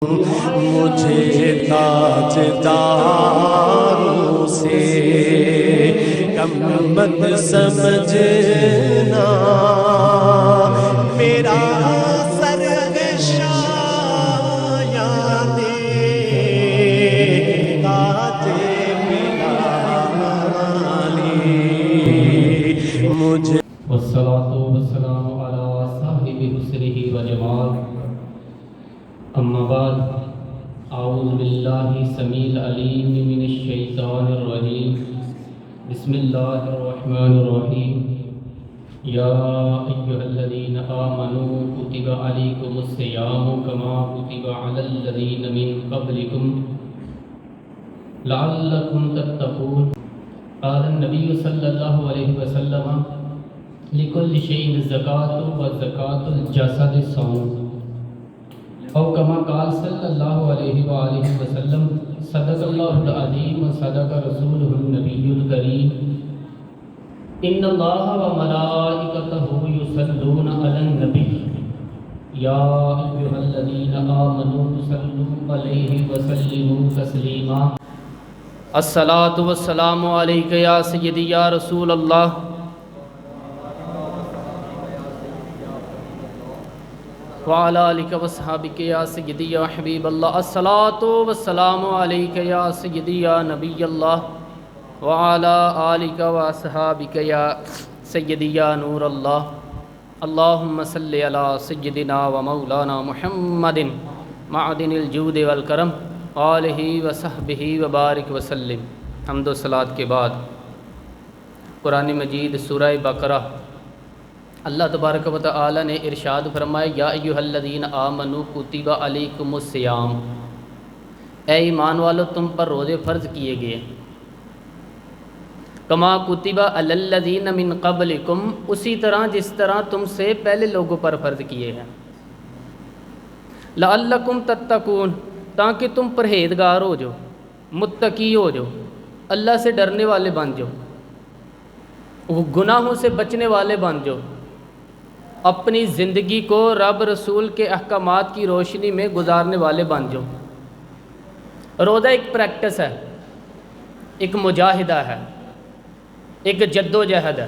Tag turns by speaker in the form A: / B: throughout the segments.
A: مجھے تاجداروں سے کم مت سمجھنا، میرا سرگشایان تاج بلالی مجھے
B: والصلاة والسلام على صاحب حسنه وجمال. أما بعد، أعوذ بالله السميع العليم من الشيطان الرجيم. بسم الله الرحمن الرحيم. يا أيها الذين آمنوا كتب عليكم الصيام كما كتب على الذين من قبلكم لعلكم تتقون. قال النبي صلى الله عليه وسلم لكل شيء زكاة والزكاة الجسد الصوم. او كما قال صلى الله عليه وآله وسلم صدق الله العظيم وصدق رسوله النبي الكريم. إن الله وملائكته يصلون على النبي يا أيها الذين آمنوا صلوا عليه وسلموا تسليما. الصلاة والسلام عليك يا سيدي يا رسول الله وعلى آلك وصحابك يا سيدي يا حبيب الله. الصلاة والسلام عليك يا سيدي يا نبي الله وعلى آلك وصحابك يا سيدي يا نور الله. اللهم صل على سيدنا ومولانا محمد معدن الجود والکرم آلہ وصحبہ وبارک وسلم. حمد و صلات کے بعد قرآن مجید سورہ بقرہ اللہ تبارک و تعالی نے ارشاد فرمایا یا ایھا الذین آمنوا کتب علیکم الصیام، اے ایمان والو تم پر روزے فرض کیے گئے، کما کتب علی الذین من قبلکم اسی طرح جس طرح تم سے پہلے لوگوں پر فرض کیے ہیں، لعلکم تتقون تاکہ تم پرہیزگار ہو جاؤ، متقی ہو جاؤ، اللہ سے ڈرنے والے بن جاؤ، گناہوں سے بچنے والے بن جاؤ، اپنی زندگی کو رب رسول کے احکامات کی روشنی میں گزارنے والے بن جاؤ. روزہ ایک پریکٹس ہے، ایک مجاہدہ ہے، ایک جد و جہد ہے.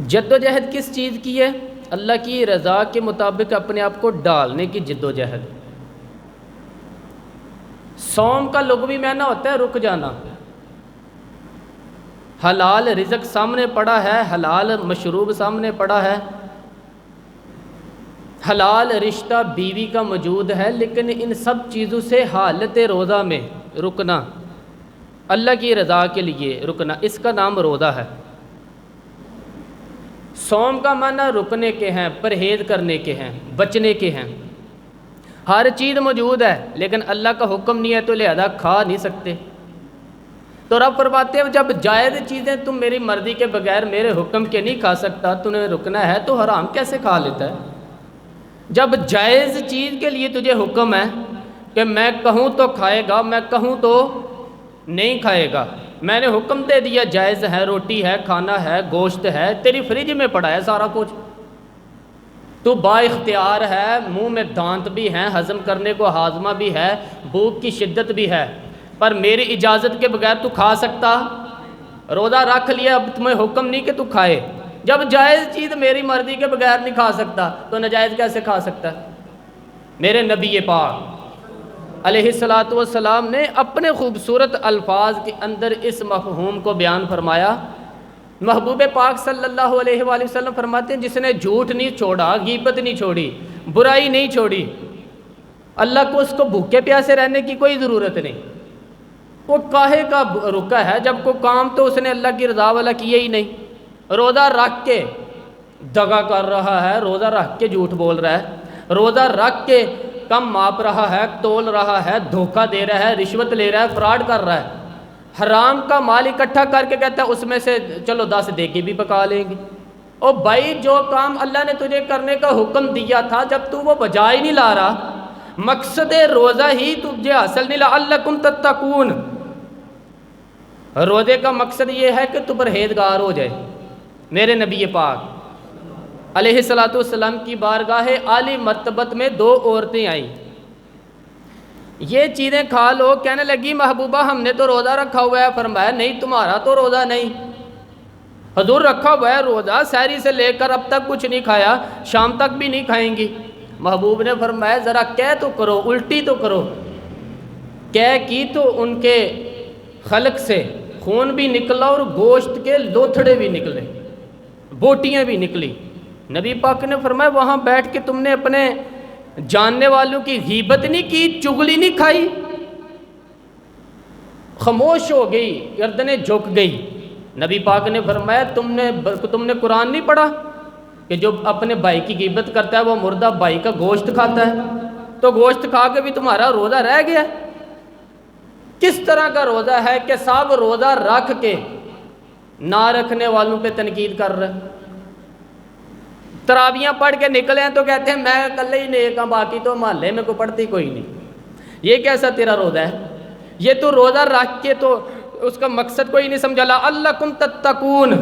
B: جد و جہد کس چیز کی ہے؟ اللہ کی رضا کے مطابق اپنے آپ کو ڈالنے کی جد و جہد. صوم کا لغوی معنی ہوتا ہے رک جانا. حلال رزق سامنے پڑا ہے، حلال مشروب سامنے پڑا ہے، حلال رشتہ بیوی کا موجود ہے، لیکن ان سب چیزوں سے حالت روزہ میں رکنا، اللہ کی رضا کے لیے رکنا، اس کا نام روزہ ہے. صوم کا معنی رکنے کے ہیں، پرہیز کرنے کے ہیں، بچنے کے ہیں. ہر چیز موجود ہے لیکن اللہ کا حکم نہیں ہے تو لہذا کھا نہیں سکتے. تو رب فرماتے ہیں جب جائز چیزیں تم میری مرضی کے بغیر میرے حکم کے نہیں کھا سکتا، تمہیں رکنا ہے تو حرام کیسے کھا لیتا ہے؟ جب جائز چیز کے لیے تجھے حکم ہے کہ میں کہوں تو کھائے گا، میں کہوں تو نہیں کھائے گا، میں نے حکم دے دیا جائز ہے، روٹی ہے، کھانا ہے، گوشت ہے، تیری فریج میں پڑا ہے سارا کچھ، تو با اختیار ہے، منہ میں دانت بھی ہیں، ہضم کرنے کو ہاضمہ بھی ہے، بھوک کی شدت بھی ہے، پر میری اجازت کے بغیر تو کھا سکتا؟ روزہ رکھ لیا، اب تمہیں حکم نہیں کہ تو کھائے. جب جائز چیز میری مرضی کے بغیر نہیں کھا سکتا تو ناجائز کیسے کھا سکتا ہے؟ میرے نبی پاک علیہ الصلاۃ والسلام نے اپنے خوبصورت الفاظ کے اندر اس مفہوم کو بیان فرمایا. محبوب پاک صلی اللہ علیہ وآلہ وسلم فرماتے ہیں جس نے جھوٹ نہیں چھوڑا، غیبت نہیں چھوڑی، برائی نہیں چھوڑی، اللہ کو اس کو بھوکے پیاسے رہنے کی کوئی ضرورت نہیں. وہ کاہے کا رکا ہے جب کوئی کام تو اس نے اللہ کی رضا والا کیا ہی نہیں. روزہ رکھ کے دغا کر رہا ہے، روزہ رکھ کے جھوٹ بول رہا ہے، روزہ رکھ کے کم ماپ رہا ہے، تول رہا ہے، دھوکہ دے رہا ہے، رشوت لے رہا ہے، فراڈ کر رہا ہے، حرام کا مال اکٹھا کر کے کہتا ہے اس میں سے چلو 10 دیگی بھی پکا لیں گے. او بھائی جو کام اللہ نے تجھے کرنے کا حکم دیا تھا جب تو وہ بجا ہی نہیں لا رہا، مقصد روزہ ہی تجھے حاصل نہیں، لعلکم تتقون. روزے کا مقصد یہ ہے کہ تو پرہیزگار ہو جائے. میرے نبی پاک علیہ الصلوۃ والسلام کی بارگاہ عالی مرتبت میں 2 عورتیں آئیں، یہ چیزیں کھا لو، کہنے لگی محبوبہ ہم نے تو روزہ رکھا ہوا ہے۔ فرمایا نہیں، تمہارا تو روزہ نہیں، حضور رکھا ہوا ہے روزہ، سحری سے لے کر اب تک کچھ نہیں کھایا، شام تک بھی نہیں کھائیں گی۔ محبوب نے فرمایا ذرا کہہ تو کرو، الٹی تو کرو۔ کہہ کی تو ان کے خلق سے خون بھی نکلا اور گوشت کے لوتھڑے بھی نکلے، بوٹیاں بھی نکلی۔ نبی پاک نے فرمایا وہاں بیٹھ کے تم نے اپنے جاننے والوں کی غیبت نہیں کی، چغلی نہیں کھائی؟ خاموش ہو گئی، گردنیں جھک گئی۔ نبی پاک نے فرمایا تم نے قرآن نہیں پڑھا کہ جو اپنے بھائی کی غیبت کرتا ہے وہ مردہ بھائی کا گوشت کھاتا ہے؟ تو گوشت کھا کے بھی تمہارا روزہ رہ گیا۔ کس طرح کا روزہ ہے کہ سب روزہ رکھ کے نہ رکھنے والوں پہ تنقید کر رہے ہیں؟ تراویاں پڑھ کے نکلے ہیں تو کہتے ہیں میں اکلے ہی نیک ہوں، باقی تو محلے میں کوئی پڑھتی کوئی نہیں۔ یہ کیسا تیرا روزہ ہے؟ یہ تو روزہ رکھ کے تو اس کا مقصد کوئی نہیں سمجھا۔ لعلکم تتقون،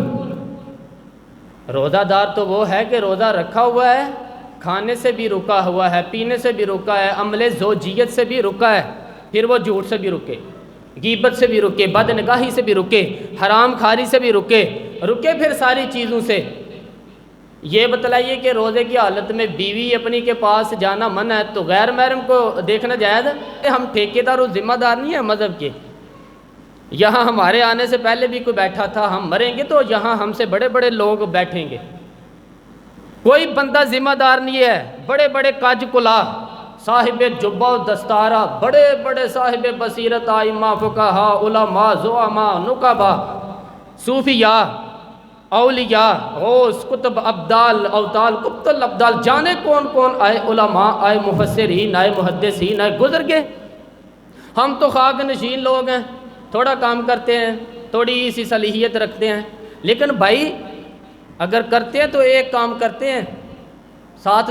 B: روزہ دار تو وہ ہے کہ روزہ رکھا ہوا ہے، کھانے سے بھی رکا ہوا ہے، پینے سے بھی رکا ہے، عمل زوجیت سے بھی رکا ہے، پھر وہ جھوٹ سے بھی رکے، غیبت سے بھی رکے، بد نگاہی سے بھی رکے، حرام خاری سے بھی رکے پھر ساری چیزوں سے۔ یہ بتلائیے کہ روزے کی حالت میں بیوی اپنی کے پاس جانا منع ہے تو غیر محرم کو دیکھنا جائز ہے؟ ہم ٹھیکیدار اور ذمہ دار نہیں ہیں مذہب کے؟ یہاں ہمارے آنے سے پہلے بھی کوئی بیٹھا تھا، ہم مریں گے تو یہاں ہم سے بڑے بڑے لوگ بیٹھیں گے، کوئی بندہ ذمہ دار نہیں ہے۔ بڑے بڑے کاج کلا، صاحب جبہ و دستارہ، بڑے بڑے صاحب بصیرت، ائمہ، فقہاء، علماء، زعماء، نقباء، صوفیاء، اولیاء، غوث، کتب، ابدال، اوتال، کتب الابدال، جانے کون کون آئے، علماء آئے، مفسرین آئے، محدثین آئے، گزر گئے۔ ہم تو خاک نشین لوگ ہیں، تھوڑا کام کرتے ہیں، تھوڑی سی صلاحیت رکھتے ہیں، لیکن بھائی اگر کرتے ہیں تو ایک کام کرتے ہیں، ساتھ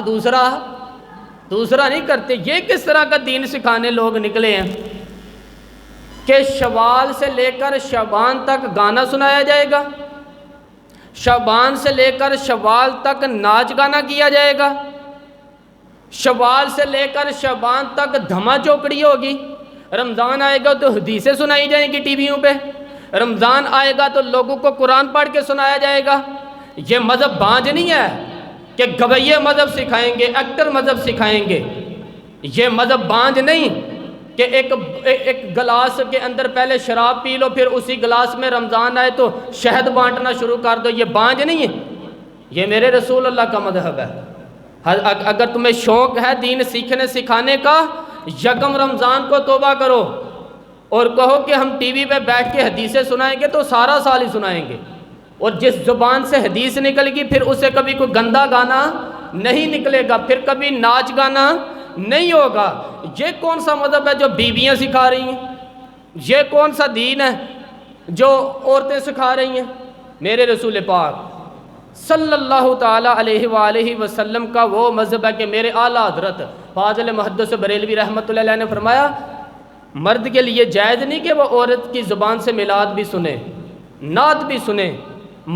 B: دوسرا نہیں کرتے۔ یہ کس طرح کا دین سکھانے لوگ نکلے ہیں کہ شوال سے لے کر شعبان تک گانا سنایا جائے گا، شعبان سے لے کر شوال تک ناچ گانا کیا جائے گا، شوال سے لے کر شعبان تک دھما چوکڑی ہوگی، رمضان آئے گا تو حدیثیں سنائی جائیں گی ٹی ویوں پہ، رمضان آئے گا تو لوگوں کو قرآن پڑھ کے سنایا جائے گا۔ یہ مذہب بانج نہیں ہے کہ گویے مذہب سکھائیں گے، ایکٹر مذہب سکھائیں گے۔ یہ مذہب بانج نہیں کہ ایک گلاس کے اندر پہلے شراب پی لو، پھر اسی گلاس میں رمضان آئے تو شہد بانٹنا شروع کر دو۔ یہ بانج نہیں ہے، یہ میرے رسول اللہ کا مذہب ہے۔ اگر تمہیں شوق ہے دین سیکھنے سکھانے کا، یکم رمضان کو توبہ کرو اور کہو کہ ہم ٹی وی پہ بیٹھ کے حدیثیں سنائیں گے تو سارا سال ہی سنائیں گے، اور جس زبان سے حدیث نکلے گی پھر اسے کبھی کوئی گندا گانا نہیں نکلے گا، پھر کبھی ناچ گانا نہیں ہوگا۔ یہ کون سا مذہب ہے جو بیویاں سکھا رہی ہیں؟ یہ کون سا دین ہے جو عورتیں سکھا رہی ہیں؟ میرے رسول پاک صلی اللہ تعالیٰ علیہ وآلہ وسلم کا وہ مذہب ہے کہ میرے اعلیٰ حضرت فاضل محدث بریلوی رحمۃ اللہ علیہ نے فرمایا مرد کے لیے جائز نہیں کہ وہ عورت کی زبان سے میلاد بھی سنے، نعت بھی سنے،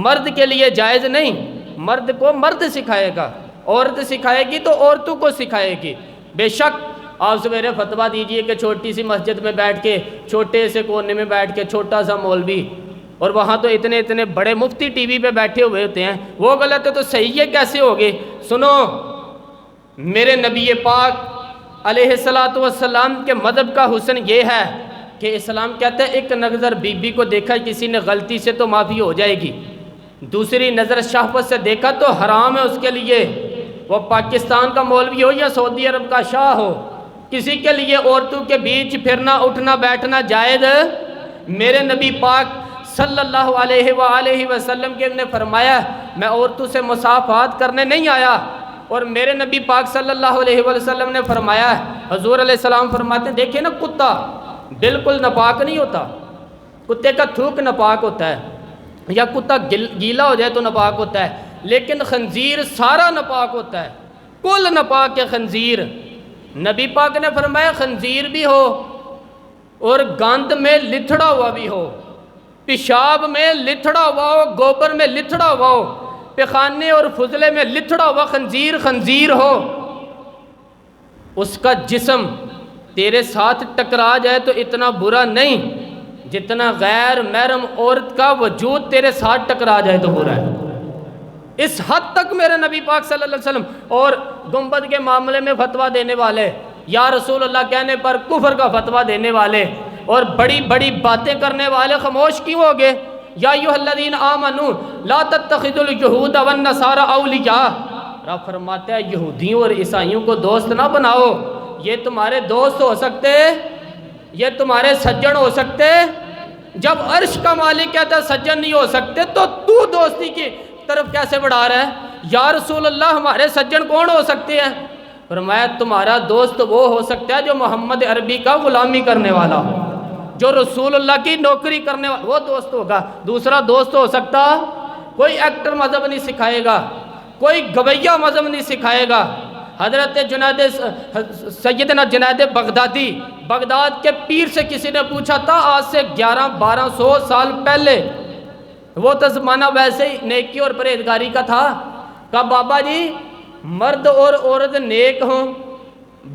B: مرد کے لیے جائز نہیں۔ مرد کو مرد سکھائے گا، عورت سکھائے گی تو عورتوں کو سکھائے گی۔ بے شک آپ سویرے فتویٰ دیجئے کہ چھوٹی سی مسجد میں بیٹھ کے، چھوٹے سے کونے میں بیٹھ کے چھوٹا سا مولوی، اور وہاں تو اتنے بڑے مفتی ٹی وی پہ بیٹھے ہوئے ہوتے ہیں، وہ غلط ہے تو صحیح ہے کیسے ہوگے؟ سنو، میرے نبی پاک علیہ الصلوۃ والسلام کے مذہب کا حسن یہ ہے کہ اسلام کہتا ہے ایک نظر بی بی کو دیکھا کسی نے غلطی سے تو معافی ہو جائے گی، دوسری نظر شہوت سے دیکھا تو حرام ہے اس کے لیے، وہ پاکستان کا مولوی ہو یا سعودی عرب کا شاہ ہو، کسی کے لیے عورتوں کے بیچ پھرنا اٹھنا بیٹھنا جائز۔ میرے نبی پاک صلی اللہ علیہ وآلہ وسلم کے نے فرمایا میں عورتوں سے مصافحات کرنے نہیں آیا، اور میرے نبی پاک صلی اللہ علیہ وسلم نے فرمایا، حضور علیہ السلام فرماتے ہیں دیکھیں نا کتا بالکل ناپاک نہیں ہوتا، کتے کا تھوک ناپاک ہوتا ہے یا کتا گیلا ہو جائے تو ناپاک ہوتا ہے، لیکن خنزیر سارا ناپاک ہوتا ہے، کل ناپاک ہے خنزیر۔ نبی پاک نے فرمایا خنزیر بھی ہو اور گند میں لتھڑا ہوا بھی ہو، پیشاب میں لتھڑا ہوا ہو، گوبر میں لتھڑا ہوا ہو، پیخانے اور فضلے میں لتھڑا ہوا خنزیر ہو، اس کا جسم تیرے ساتھ ٹکرا جائے تو اتنا برا نہیں جتنا غیر محرم عورت کا وجود تیرے ساتھ ٹکرا جائے تو برا ہے۔ اس حد تک میرے نبی پاک صلی اللہ علیہ وسلم اور گنبد کے معاملے میں فتویٰ دینے والے، یا رسول اللہ کہنے پر کفر کا فتویٰ دینے والے اور بڑی بڑی باتیں کرنے والے خاموش کیوں ہو گئے؟ یا ایھا الذین آمنوا لا تتخذوا اليہود والنصارى اولیاء، رب فرماتا ہے یہودیوں اور عیسائیوں کو دوست نہ بناؤ، یہ تمہارے دوست ہو سکتے، یہ تمہارے سجن ہو سکتے؟ جب عرش کا مالک کہتا ہے سجن نہیں ہو سکتے تو دوستی کی طرف کیسے بڑھا رہا ہے؟ یا رسول اللہ ہمارے سجن کون ہو سکتے ہیں؟ فرمایا تمہارا دوست وہ ہو سکتا ہے جو محمد عربی کا غلامی کرنے والا ہو، جو رسول اللہ کی نوکری کرنے والا، وہ دوست ہوگا۔ دوسرا دوست ہو سکتا؟ کوئی ایکٹر مذہب نہیں سکھائے گا، کوئی گویہ مذہب نہیں سکھائے گا۔ حضرت سیدنا جنید بغدادی، بغداد کے پیر سے کسی نے پوچھا تھا آج سے 1100-1200 سال پہلے، وہ تو زمانہ ویسے ہی نیکی اور پرہیزگاری کا تھا، کہا بابا جی مرد اور عورت نیک ہوں،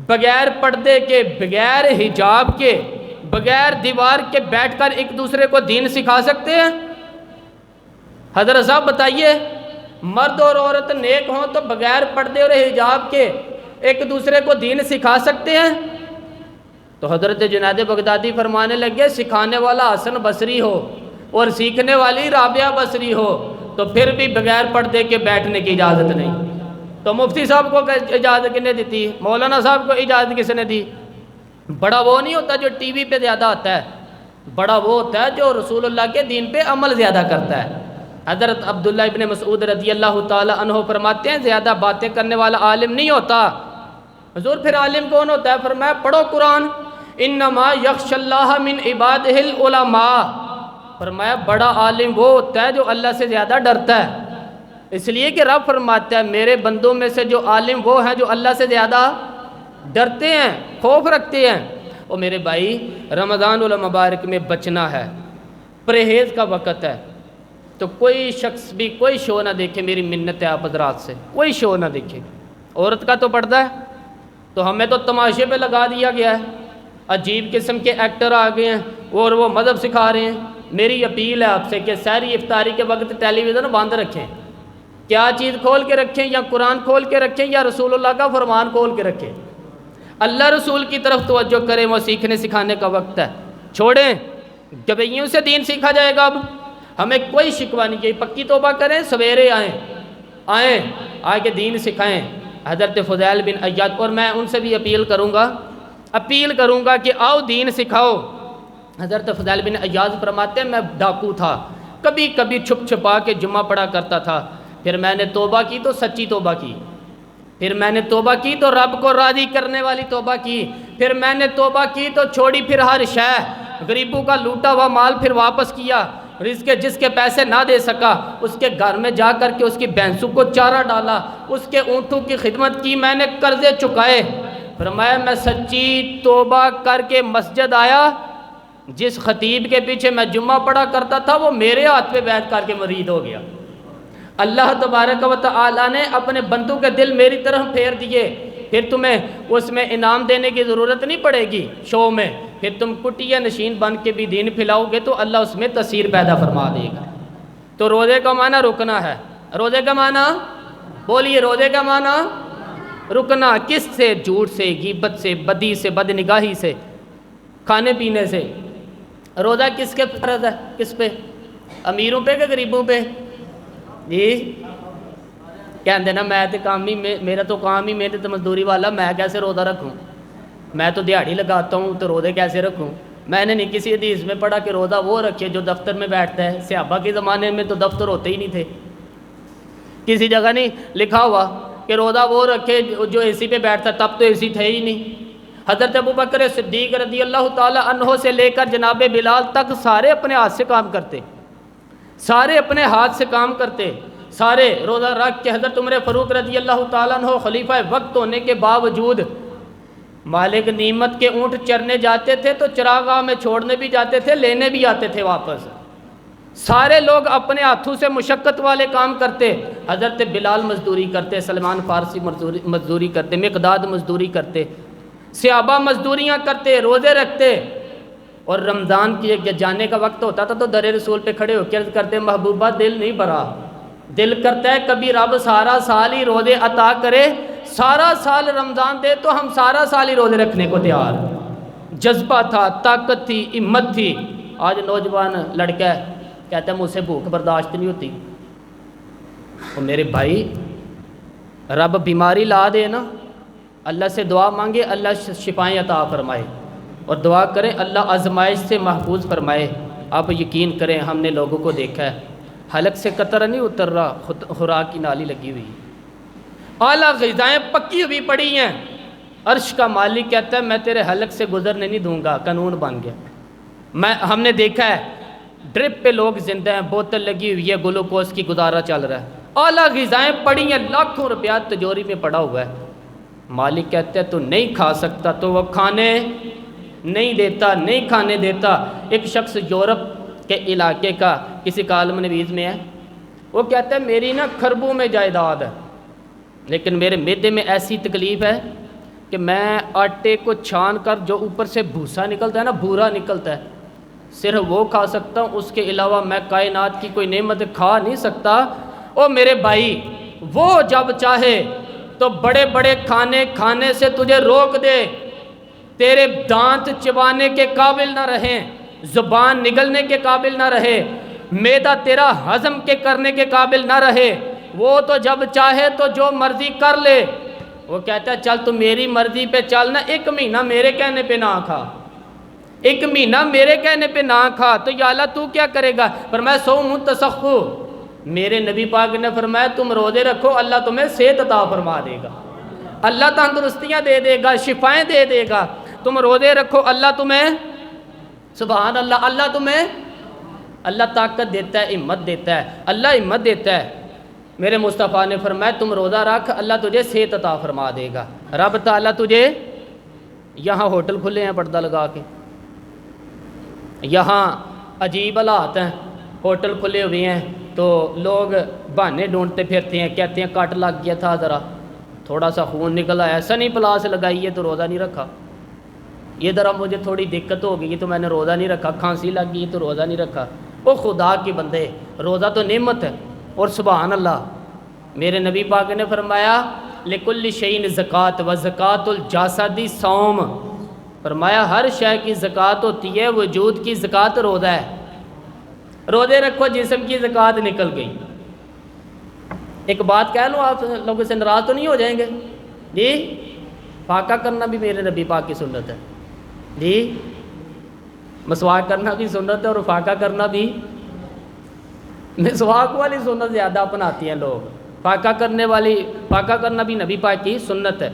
B: بغیر پردے کے، بغیر حجاب کے، بغیر دیوار کے بیٹھ کر ایک دوسرے کو دین سکھا سکتے ہیں؟ حضرت صاحب بتائیے، مرد اور عورت نیک ہوں تو بغیر پردے اور حجاب کے ایک دوسرے کو دین سکھا سکتے ہیں؟ تو حضرت جنید بغدادی فرمانے لگے سکھانے والا حسن بصری ہو اور سیکھنے والی رابعہ بصری ہو تو پھر بھی بغیر پردے کے بیٹھنے کی اجازت نہیں۔ تو مفتی صاحب کو اجازت کس نے دی؟ مولانا صاحب کو اجازت کس نے دی؟ بڑا وہ نہیں ہوتا جو ٹی وی پہ زیادہ آتا ہے، بڑا وہ ہوتا ہے جو رسول اللہ کے دین پہ عمل زیادہ کرتا ہے۔ حضرت عبداللہ ابن مسعود رضی اللہ تعالی عنہ فرماتے ہیں زیادہ باتیں کرنے والا عالم نہیں ہوتا۔ حضور پھر عالم کون ہوتا ہے؟ فرمایا پڑھو قرآن، انما یخشی اللہ من عبادہ العلماء، فرمایا بڑا عالم وہ ہوتا ہے جو اللہ سے زیادہ ڈرتا ہے، اس لیے کہ رب فرماتا ہے میرے بندوں میں سے جو عالم وہ ہیں جو اللہ سے زیادہ ڈرتے ہیں، خوف رکھتے ہیں۔ اور میرے بھائی رمضان المبارک میں بچنا ہے، پرہیز کا وقت ہے، تو کوئی شخص بھی کوئی شو نہ دیکھے، میری منت ہے آپ حضرات سے، کوئی شو نہ دیکھے۔ عورت کا تو پردہ ہے تو ہمیں تو تماشے پہ لگا دیا گیا ہے، عجیب قسم کے ایکٹر آ گئے ہیں اور وہ مذہب سکھا رہے ہیں۔ میری اپیل ہے آپ سے کہ سحری افطاری کے وقت ٹیلی ویژن بند رکھیں، کیا چیز کھول کے رکھیں؟ یا قرآن کھول کے رکھیں یا رسول اللہ کا فرمان کھول کے رکھیں؟ اللہ رسول کی طرف توجہ کریں، وہ سیکھنے سکھانے کا وقت ہے، چھوڑیں گویوں سے دین سیکھا جائے گا۔ اب ہمیں کوئی شکوہ نہیں چاہیے، پکی توبہ کریں، سویرے آئیں آ کے دین سکھائیں۔ حضرت فضیل بن عیاض، اور میں ان سے بھی اپیل کروں گا کہ آؤ دین سکھاؤ۔ حضرت فضیل بن عیاض فرماتے ہیں میں ڈاکو تھا، کبھی کبھی چھپ چھپا کے جمعہ پڑھا کرتا تھا، پھر میں نے توبہ کی تو سچی توبہ کی، پھر میں نے توبہ کی تو رب کو راضی کرنے والی توبہ کی، پھر میں نے توبہ کی تو چھوڑی پھر ہر شے، غریبوں کا لوٹا ہوا مال پھر واپس کیا، رزق جس کے پیسے نہ دے سکا اس کے گھر میں جا کر کے اس کی بھینسوں کو چارہ ڈالا، اس کے اونٹوں کی خدمت کی، میں نے قرضے چکائے۔ فرمایا میں سچی توبہ کر کے مسجد آیا، جس خطیب کے پیچھے میں جمعہ پڑھا کرتا تھا وہ میرے ہاتھ پہ بیٹھ کر کے مرید ہو گیا۔ اللہ تبارک و تعالی نے اپنے بندوں کے دل میری طرف پھیر دیے، پھر تمہیں اس میں انعام دینے کی ضرورت نہیں پڑے گی شو میں، پھر تم کٹیا نشین بن کے بھی دین پھیلاؤ گے تو اللہ اس میں تاثیر پیدا فرما دے گا۔ تو روزے کا معنی رکنا ہے، روزے کا معنی بولیے، روزے کا معنی رکنا، کس سے؟ جھوٹ سے، غیبت سے، بدی سے، بد نگاہی سے، کھانے پینے سے۔ روزہ کس کے فرض ہے؟ کس پہ؟ امیروں پہ کہ غریبوں پہ؟ جی کہتے نا میں تو کام ہی میرا تو کام ہی محنت مزدوری والا، میں کیسے روزہ رکھوں؟ میں تو دیہڑی لگاتا ہوں تو روزے کیسے رکھوں؟ میں نے نہیں کسی حدیث میں پڑھا کہ روزہ وہ رکھے جو دفتر میں بیٹھتا ہے۔ صحابہ کے زمانے میں تو دفتر ہوتے ہی نہیں تھے، کسی جگہ نہیں لکھا ہوا کہ روزہ وہ رکھے جو اے سی پہ بیٹھتا، تب تو اے سی تھے ہی نہیں۔ حضرت ابوبکر صدیق رضی اللہ تعالی عنہ سے لے کر جناب بلال تک سارے اپنے ہاتھ سے کام کرتے، سارے اپنے ہاتھ سے کام کرتے، سارے روزہ رکھ کے۔ حضرت عمر فاروق رضی اللہ تعالیٰ عنہ خلیفہ وقت ہونے کے باوجود مالک نعمت کے اونٹ چرنے جاتے تھے تو چراگاہ میں چھوڑنے بھی جاتے تھے، لینے بھی آتے تھے واپس، سارے لوگ اپنے ہاتھوں سے مشقت والے کام کرتے، حضرت بلال مزدوری کرتے، سلمان فارسی مزدوری کرتے، مقداد مزدوری کرتے، صحابہ مزدوریاں کرتے، روزے رکھتے، اور رمضان کی ایک جانے کا وقت ہوتا تھا تو در رسول پہ کھڑے ہو کے عرض کرتے محبوبہ دل نہیں بھرا، دل کرتا ہے کبھی رب سارا سال ہی روزے عطا کرے، سارا سال رمضان دے تو ہم سارا سال ہی روزے رکھنے کو تیار۔ جذبہ تھا، طاقت تھی، ہمت تھی۔ آج نوجوان لڑکا ہے کہتا ہے مجھ سے بھوک برداشت نہیں ہوتی۔ اور میرے بھائی رب بیماری لا دے نا، اللہ سے دعا مانگے اللہ شفائیں عطا فرمائے، اور دعا کریں اللہ آزمائش سے محفوظ فرمائے۔ آپ یقین کریں ہم نے لوگوں کو دیکھا ہے حلق سے قطرہ نہیں اتر رہا، خوراک کی نالی لگی ہوئی، اعلیٰ غذائیں پکی ہوئی پڑی ہیں، عرش کا مالک کہتا ہے میں تیرے حلق سے گزرنے نہیں دوں گا، قانون بن گیا۔ ہم نے دیکھا ہے ڈرپ پہ لوگ زندہ ہیں، بوتل لگی ہوئی ہے، گلوکوز کی گزارا چل رہا ہے، اعلیٰ غذائیں پڑی ہیں، لاکھوں روپیہ تجوری میں پڑا ہوا ہے، مالک کہتا ہے تو نہیں کھا سکتا تو وہ کھانے نہیں دیتا، نہیں کھانے دیتا۔ ایک شخص یورپ کے علاقے کا کسی کالم نویز میں ہے، وہ کہتا ہے میری نا خربوں میں جائیداد ہے، لیکن میرے معدے میں ایسی تکلیف ہے کہ میں آٹے کو چھان کر جو اوپر سے بھوسا نکلتا ہے نا، بھورا نکلتا ہے، صرف وہ کھا سکتا ہوں، اس کے علاوہ میں کائنات کی کوئی نعمت کھا نہیں سکتا۔ او میرے بھائی وہ جب چاہے تو بڑے بڑے کھانے کھانے سے تجھے روک دے، تیرے دانت چبانے کے قابل نہ رہیں، زبان نگلنے کے قابل نہ رہے، معدہ تیرا ہضم کے کرنے کے قابل نہ رہے، وہ تو جب چاہے تو جو مرضی کر لے۔ وہ کہتا ہے چل تو میری مرضی پہ چل نا، ایک مہینہ میرے کہنے پہ نہ کھا، ایک مہینہ میرے کہنے پہ نہ کھا، تو یا اللہ تو کیا کرے گا؟ فرمایا صوم تسخو، میرے نبی پاک نے فرمایا تم روزے رکھو اللہ تمہیں صحت عطا فرما دے گا، اللہ تندرستیاں دے دے گا، شفائیں دے دے گا۔ تم روزے رکھو اللہ تمہیں، سبحان اللہ، اللہ تمہیں، اللہ طاقت دیتا ہے، ہمت دیتا ہے، اللہ ہمت دیتا ہے۔ میرے مصطفیٰ نے فرمایا تم روزہ رکھ اللہ تجھے صحت عطا فرما دے گا۔ رب تعالیٰ تجھے، یہاں ہوٹل کھلے ہیں پردہ لگا کے، یہاں عجیب حالات ہیں، ہوٹل کھلے ہوئے ہیں تو لوگ بہانے ڈھونڈتے پھرتے ہیں، کہتے ہیں کٹ لگ گیا تھا، ذرا تھوڑا سا خون نکلا ہے، سنی پلاس لگائی ہے تو روزہ نہیں رکھا، یہ ذرا مجھے تھوڑی دقت ہو گئی تو میں نے روزہ نہیں رکھا، کھانسی لگ گئی تو روزہ نہیں رکھا۔ وہ خدا کے بندے، روزہ تو نعمت ہے، اور سبحان اللہ میرے نبی پاک نے فرمایا لکل شیء زکوٰۃ و زکوٰۃ الجسد صوم، فرمایا ہر شے کی زکوٰۃ ہوتی ہے، وجود کی زکوٰۃ روزہ ہے، روزے رکھو جسم کی زکوٰۃ نکل گئی۔ ایک بات کہہ لو آپ لوگوں سے ناراض تو نہیں ہو جائیں گے جی، فاقہ کرنا بھی میرے نبی پاک کی سنت ہے جی، مسواک کرنا بھی سنت ہے اور فاقہ کرنا بھی، مسواک والی سنت زیادہ اپناتی ہیں لوگ، فاقہ کرنا بھی نبی پاک کی سنت ہے۔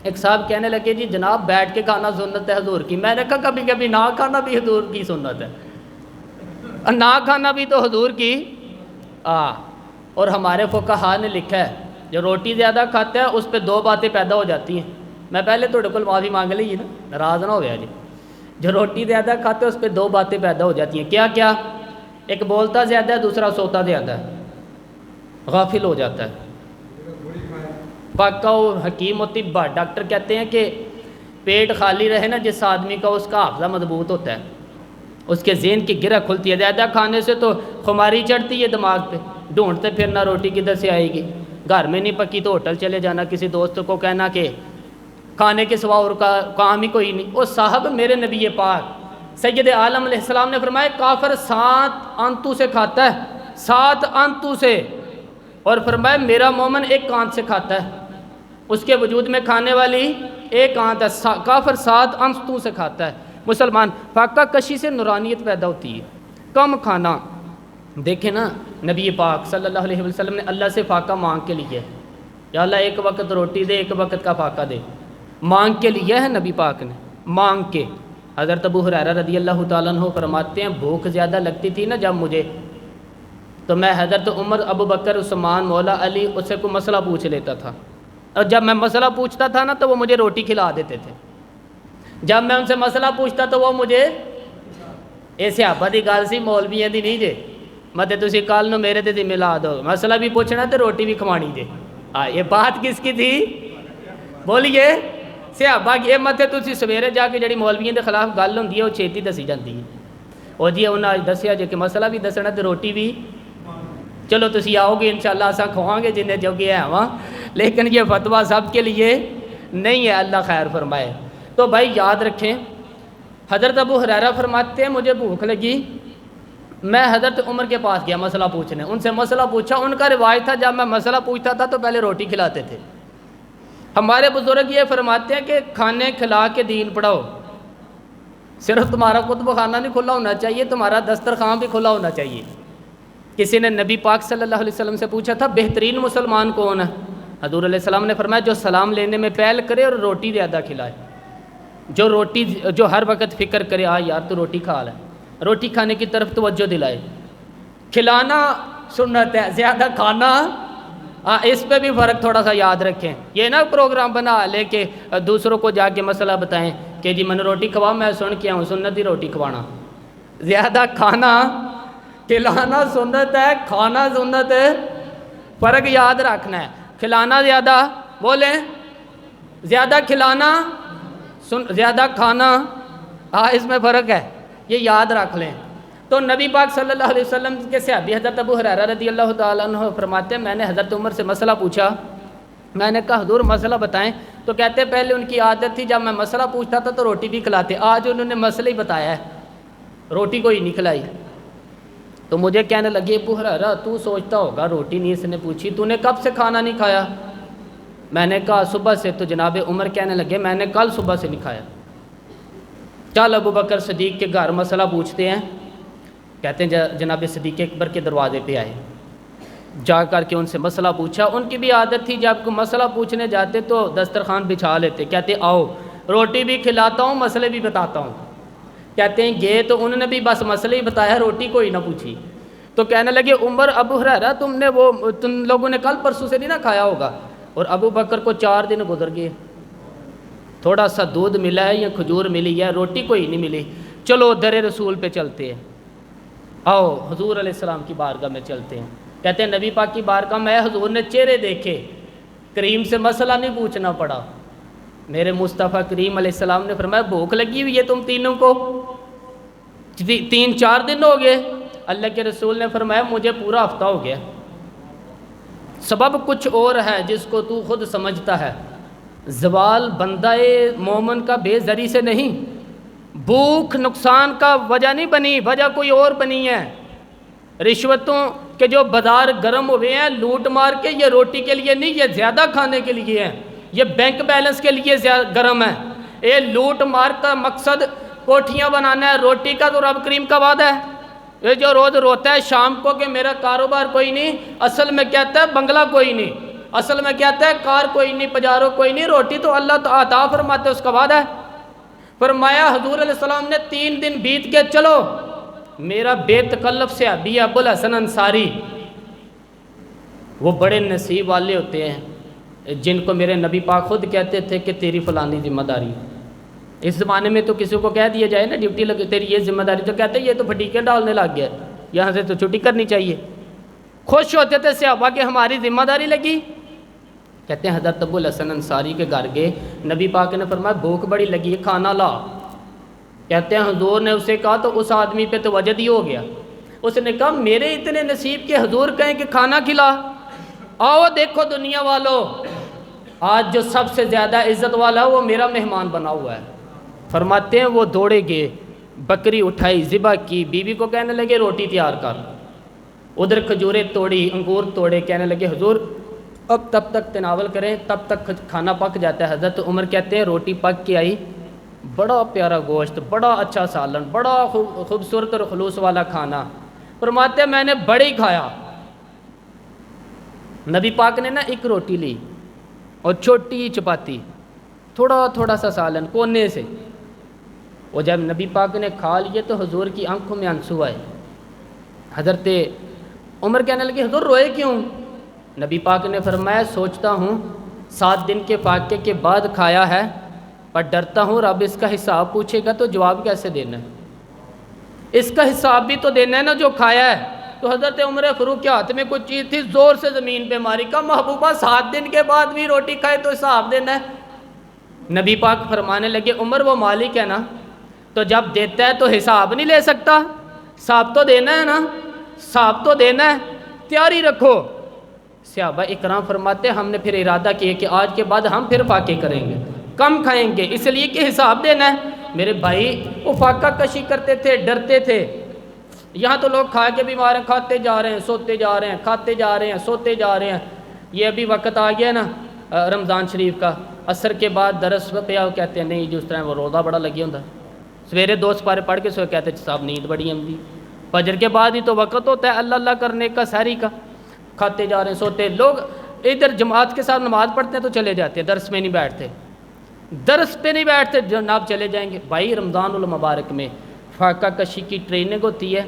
B: ایک صاحب کہنے لگے جی جناب بیٹھ کے کھانا سنت ہے حضور کی، میں نے کہا کبھی کبھی نہ کھانا بھی حضور کی سنت ہے، نہ کھانا بھی تو حضور کی۔ اور ہمارے فقہا نے لکھا ہے جو روٹی زیادہ کھاتا ہے اس پہ دو باتیں پیدا ہو جاتی ہیں، میں پہلے تو ڈکل معافی مانگ لی نا، ناراض نہ ہو گیا جی، جو روٹی زیادہ کھاتے ہیں اس پہ دو باتیں پیدا ہو جاتی ہیں، کیا کیا؟ ایک بولتا زیادہ ہے، دوسرا سوتا زیادہ ہے، غافل ہو جاتا ہے۔ پاکا حکیم و طبا، ڈاکٹر کہتے ہیں کہ پیٹ خالی رہے نا جس آدمی کا، اس کا حافظہ مضبوط ہوتا ہے، اس کے ذہن کی گرہ کھلتی ہے، زیادہ کھانے سے تو خماری چڑھتی ہے دماغ پہ، ڈھونڈتے پھرنا روٹی کدھر سے آئے گی، گھر میں نہیں پکی تو ہوٹل چلے جانا، کسی دوست کو کہنا کہ کھانے کے سوا اور کا کام ہی کوئی نہیں۔ وہ صاحب میرے نبی پاک سید عالم علیہ السلام نے فرمایا کافر 7 آنتوں سے کھاتا ہے، 7 آنتوں سے، اور فرمایا میرا مومن 1 آنت سے کھاتا ہے، اس کے وجود میں کھانے والی 1 آنت ہے، کافر 7 آنتوں سے کھاتا ہے۔ مسلمان فاقہ کشی سے نورانیت پیدا ہوتی ہے، کم کھانا۔ دیکھیں نا نبی پاک صلی اللہ علیہ وسلم نے اللہ سے فاقہ مانگ کے لیے، یا اللہ 1 وقت روٹی دے 1 وقت کا فاقہ دے، مانگ کے لیے ہے نبی پاک نے، مانگ کے۔ حضرت ابو ہریرہ رضی اللہ تعالیٰ عنہ فرماتے ہیں بھوک زیادہ لگتی تھی نا جب مجھے، تو میں حضرت عمر، ابو بکر، عثمان، مولا علی اس سے کوئی مسئلہ پوچھ لیتا تھا، اور جب میں مسئلہ پوچھتا تھا نا تو وہ مجھے روٹی کھلا دیتے تھے، جب میں ان سے مسئلہ پوچھتا تو وہ مجھے ایسے آبا دی گال سی مولویاں دی نہیں جے مت تسی کل نو میرے تے ذمہ لا دو، مسئلہ بھی پوچھنا تے روٹی بھی کھوانی جے۔ یہ بات کس کی تھی؟ بولیے صحابہ کی۔ مت تسی سویرے جا کے جڑی مولویوں دے خلاف گل ہوندی ہے وہ چھیتی دسی جاندی ہے، او جی انہاں دسیا جے کہ مسئلہ بھی دسنا تے روٹی بھی، چلو تسی آؤ گے انشاءاللہ اساں کھواؤں گے جنہیں جوگے ہیں وہاں، لیکن یہ فتویٰ سب کے لیے نہیں ہے، اللہ خیر فرمائے۔ تو بھائی یاد رکھیں، حضرت ابو ہریرہ فرماتے ہیں مجھے بھوک لگی، میں حضرت عمر کے پاس گیا مسئلہ پوچھنے، ان سے مسئلہ پوچھا۔ ان کا رواج تھا جب میں مسئلہ پوچھتا تھا تو پہلے روٹی کھلاتے تھے۔ ہمارے بزرگ یہ فرماتے ہیں کہ کھانے کھلا کے دین پڑھاؤ، صرف تمہارا کتب خانہ نہیں کھلا ہونا چاہیے، تمہارا دسترخوان بھی کھلا ہونا چاہیے۔ کسی نے نبی پاک صلی اللہ علیہ وسلم سے پوچھا تھا بہترین مسلمان کون ہے؟ حضور علیہ السلام نے فرمایا جو سلام لینے میں پہل کرے اور روٹی زیادہ کھلائے، جو ہر وقت فکر کرے یار تو روٹی کھا لے، روٹی کھانے کی طرف توجہ دلائے۔ کھلانا سنت ہے، زیادہ کھانا اس پہ بھی فرق تھوڑا سا یاد رکھیں۔ یہ نا پروگرام بنا لے کے دوسروں کو جا کے مسئلہ بتائیں کہ جی میں نے روٹی کھوا، میں سن کے آؤں، سنت ہی روٹی کھوانا۔ زیادہ کھانا، کھلانا سنت ہے، کھانا سنت ہے، فرق یاد رکھنا ہے۔ کھلانا زیادہ، بولیں زیادہ کھلانا، زیادہ کھانا، اس میں فرق ہے، یہ یاد رکھ لیں۔ تو نبی پاک صلی اللہ علیہ وسلم کے صحابی حضرت ابو ہریرہ رضی اللہ تعالیٰ عنہ فرماتے ہیں میں نے حضرت عمر سے مسئلہ پوچھا، میں نے کہا حضور مسئلہ بتائیں، تو کہتے ہیں پہلے ان کی عادت تھی جب میں مسئلہ پوچھتا تھا تو روٹی بھی کھلاتے، آج انہوں نے مسئلہ ہی بتایا ہے، روٹی کوئی نہیں کھلائی۔ تو مجھے کہنے لگے ابو ہریرہ تو سوچتا ہوگا روٹی نہیں اس نے پوچھی، تو نے کب سے کھانا نہیں کھایا؟ میں نے کہا صبح سے۔ تو جناب عمر کہنے لگے میں نے کل صبح سے نہیں کھایا۔ چل ابو بکر صدیق کے گھر مسئلہ پوچھتے ہیں، کہتے ہیں جناب صدیق اکبر کے دروازے پہ آئے، جا کر کے ان سے مسئلہ پوچھا۔ ان کی بھی عادت تھی جب کوئی مسئلہ پوچھنے جاتے تو دسترخوان بچھا لیتے، کہتے آؤ روٹی بھی کھلاتا ہوں مسئلے بھی بتاتا ہوں۔ کہتے ہیں گئے تو انہوں نے بھی بس مسئلہ ہی بتایا، روٹی کوئی نہ پوچھی۔ تو کہنے لگے عمر ابو ہریرہ تم لوگوں نے کل پرسوں سے نہیں نہ کھایا ہوگا۔ اور ابو بکر کو 4 دن گزر گئے، تھوڑا سا دودھ ملا ہے یا کھجور ملی ہے، روٹی کوئی نہیں ملی۔ چلو در رسول پہ چلتے ہیں، آؤ حضور علیہ السلام کی بارگاہ میں چلتے ہیں۔ کہتے ہیں نبی پاک کی بارگاہ میں حضور نے چہرے دیکھے، کریم سے مسئلہ نہیں پوچھنا پڑا۔ میرے مصطفیٰ کریم علیہ السلام نے فرمایا بھوک لگی ہوئی ہے تم تینوں کو، 3-4 دن ہو گئے۔ اللہ کے رسول نے فرمایا مجھے پورا ہفتہ ہو گیا۔ سبب کچھ اور ہے جس کو تو خود سمجھتا ہے، زوال بندہ مومن کا بے زری سے نہیں، بھوک نقصان کا وجہ نہیں بنی، وجہ کوئی اور بنی ہے۔ رشوتوں کے جو بازار گرم ہوئے ہیں لوٹ مار کے، یہ روٹی کے لیے نہیں، یہ زیادہ کھانے کے لیے ہے، یہ بینک بیلنس کے لیے گرم ہے۔ یہ لوٹ مار کا مقصد کوٹھیاں بنانا ہے، روٹی کا تو رب کریم کا وعدہ ہے۔ یہ جو روز روتا ہے شام کو کہ میرا کاروبار کوئی نہیں، اصل میں کہتا ہے بنگلہ کوئی نہیں، اصل میں کہتا ہے کار کوئی نہیں، پجارو کوئی نہیں، روٹی تو اللہ عطا فرماتے، اس کا وعدہ ہے۔ فرمایا حضور علیہ السلام نے 3 دن بیت کے چلو، میرا بے تکلف سے ابی ابو الحسن انصاری، وہ بڑے نصیب والے ہوتے ہیں جن کو میرے نبی پاک خود کہتے تھے کہ تیری فلانی ذمہ داری۔ اس زمانے میں تو کسی کو کہہ دیا جائے نا ڈیوٹی لگے تیری یہ ذمہ داری، تو کہتے ہیں یہ تو پھٹیکے ڈالنے لگ گیا، یہاں سے تو چھٹی کرنی چاہیے۔ خوش ہوتے تھے صحابہ کہ ہماری ذمہ داری لگی۔ کہتے ہیں حضرت ابو الحسن انصاری کے گھر گئے، نبی پاک نے فرمایا بھوک بڑی لگی ہے کھانا لا۔ کہتے ہیں حضور نے اسے کہا تو اس آدمی پہ تو وجد ہی ہو گیا، اس نے کہا میرے اتنے نصیب کے حضور کہیں کہ کھانا کھلا۔ آؤ دیکھو دنیا والوں، آج جو سب سے زیادہ عزت والا ہے وہ میرا مہمان بنا ہوا ہے۔ فرماتے ہیں وہ دوڑے گئے، بکری اٹھائی، ذبح کی، بیوی کو کہنے لگے روٹی تیار کر، ادھر کھجوریں توڑی، انگور توڑے، کہنے لگے حضور اب تب تک تناول کریں تب تک کھانا پک جاتا ہے۔ حضرت عمر کہتے ہیں روٹی پک کے آئی، بڑا پیارا گوشت، بڑا اچھا سالن، بڑا خوبصورت اور خلوص والا کھانا۔ فرماتے ہیں میں نے بڑے ہی کھایا۔ نبی پاک نے نا ایک روٹی لی اور چھوٹی چپاتی، تھوڑا تھوڑا سا سالن کونے سے، اور جب نبی پاک نے کھا لیے تو حضور کی آنکھوں میں آنسو آئے۔ حضرت عمر کہنے لگے حضور روئے کیوں؟ نبی پاک نے فرمایا سوچتا ہوں 7 دن کے فاقے کے بعد کھایا ہے، پر ڈرتا ہوں رب اس کا حساب پوچھے گا تو جواب کیسے دینا ہے، اس کا حساب بھی تو دینا ہے نا جو کھایا ہے۔ تو حضرت عمر فاروق کے ہاتھ میں کچھ چیز تھی، زور سے زمین پہ ماری، کہا محبوبہ 7 دن کے بعد بھی روٹی کھائے تو حساب دینا ہے۔ نبی پاک فرمانے لگے عمر وہ مالک ہے نا، تو جب دیتا ہے تو حساب نہیں لے سکتا، حساب تو دینا ہے نا، حساب تو دینا ہے، تیاری رکھو۔ صحابہ اکرام فرماتے ہم نے پھر ارادہ کیا کہ آج کے بعد ہم پھر فاقے کریں گے، کم کھائیں گے، اس لیے کہ حساب دینا ہے۔ میرے بھائی وہ فاقہ کشی کرتے تھے، ڈرتے تھے۔ یہاں تو لوگ کھا کے بیمار ہیں، کھاتے جا رہے ہیں، سوتے جا رہے ہیں، کھاتے جا رہے ہیں، سوتے جا رہے ہیں۔ یہ ابھی وقت آ گیا نا رمضان شریف کا، عصر کے بعد درس پہ آؤ، کہتے ہیں نہیں جس طرح وہ روزہ بڑا لگی ہوتا، سویرے 2 سپارے پڑھ کے سو کہتے ہیں صاحب نیند بڑی آمدی، فجر کے بعد ہی تو وقت ہوتا ہے اللہ اللہ کرنے کا، سحری کا، کھاتے جا رہے ہیں، سوتے۔ لوگ ادھر جماعت کے ساتھ نماز پڑھتے ہیں تو چلے جاتے ہیں، درس میں نہیں بیٹھتے، درس پہ نہیں بیٹھتے، جناب چلے جائیں گے۔ بھائی رمضان المبارک میں فاقہ کشی کی ٹریننگ ہوتی ہے،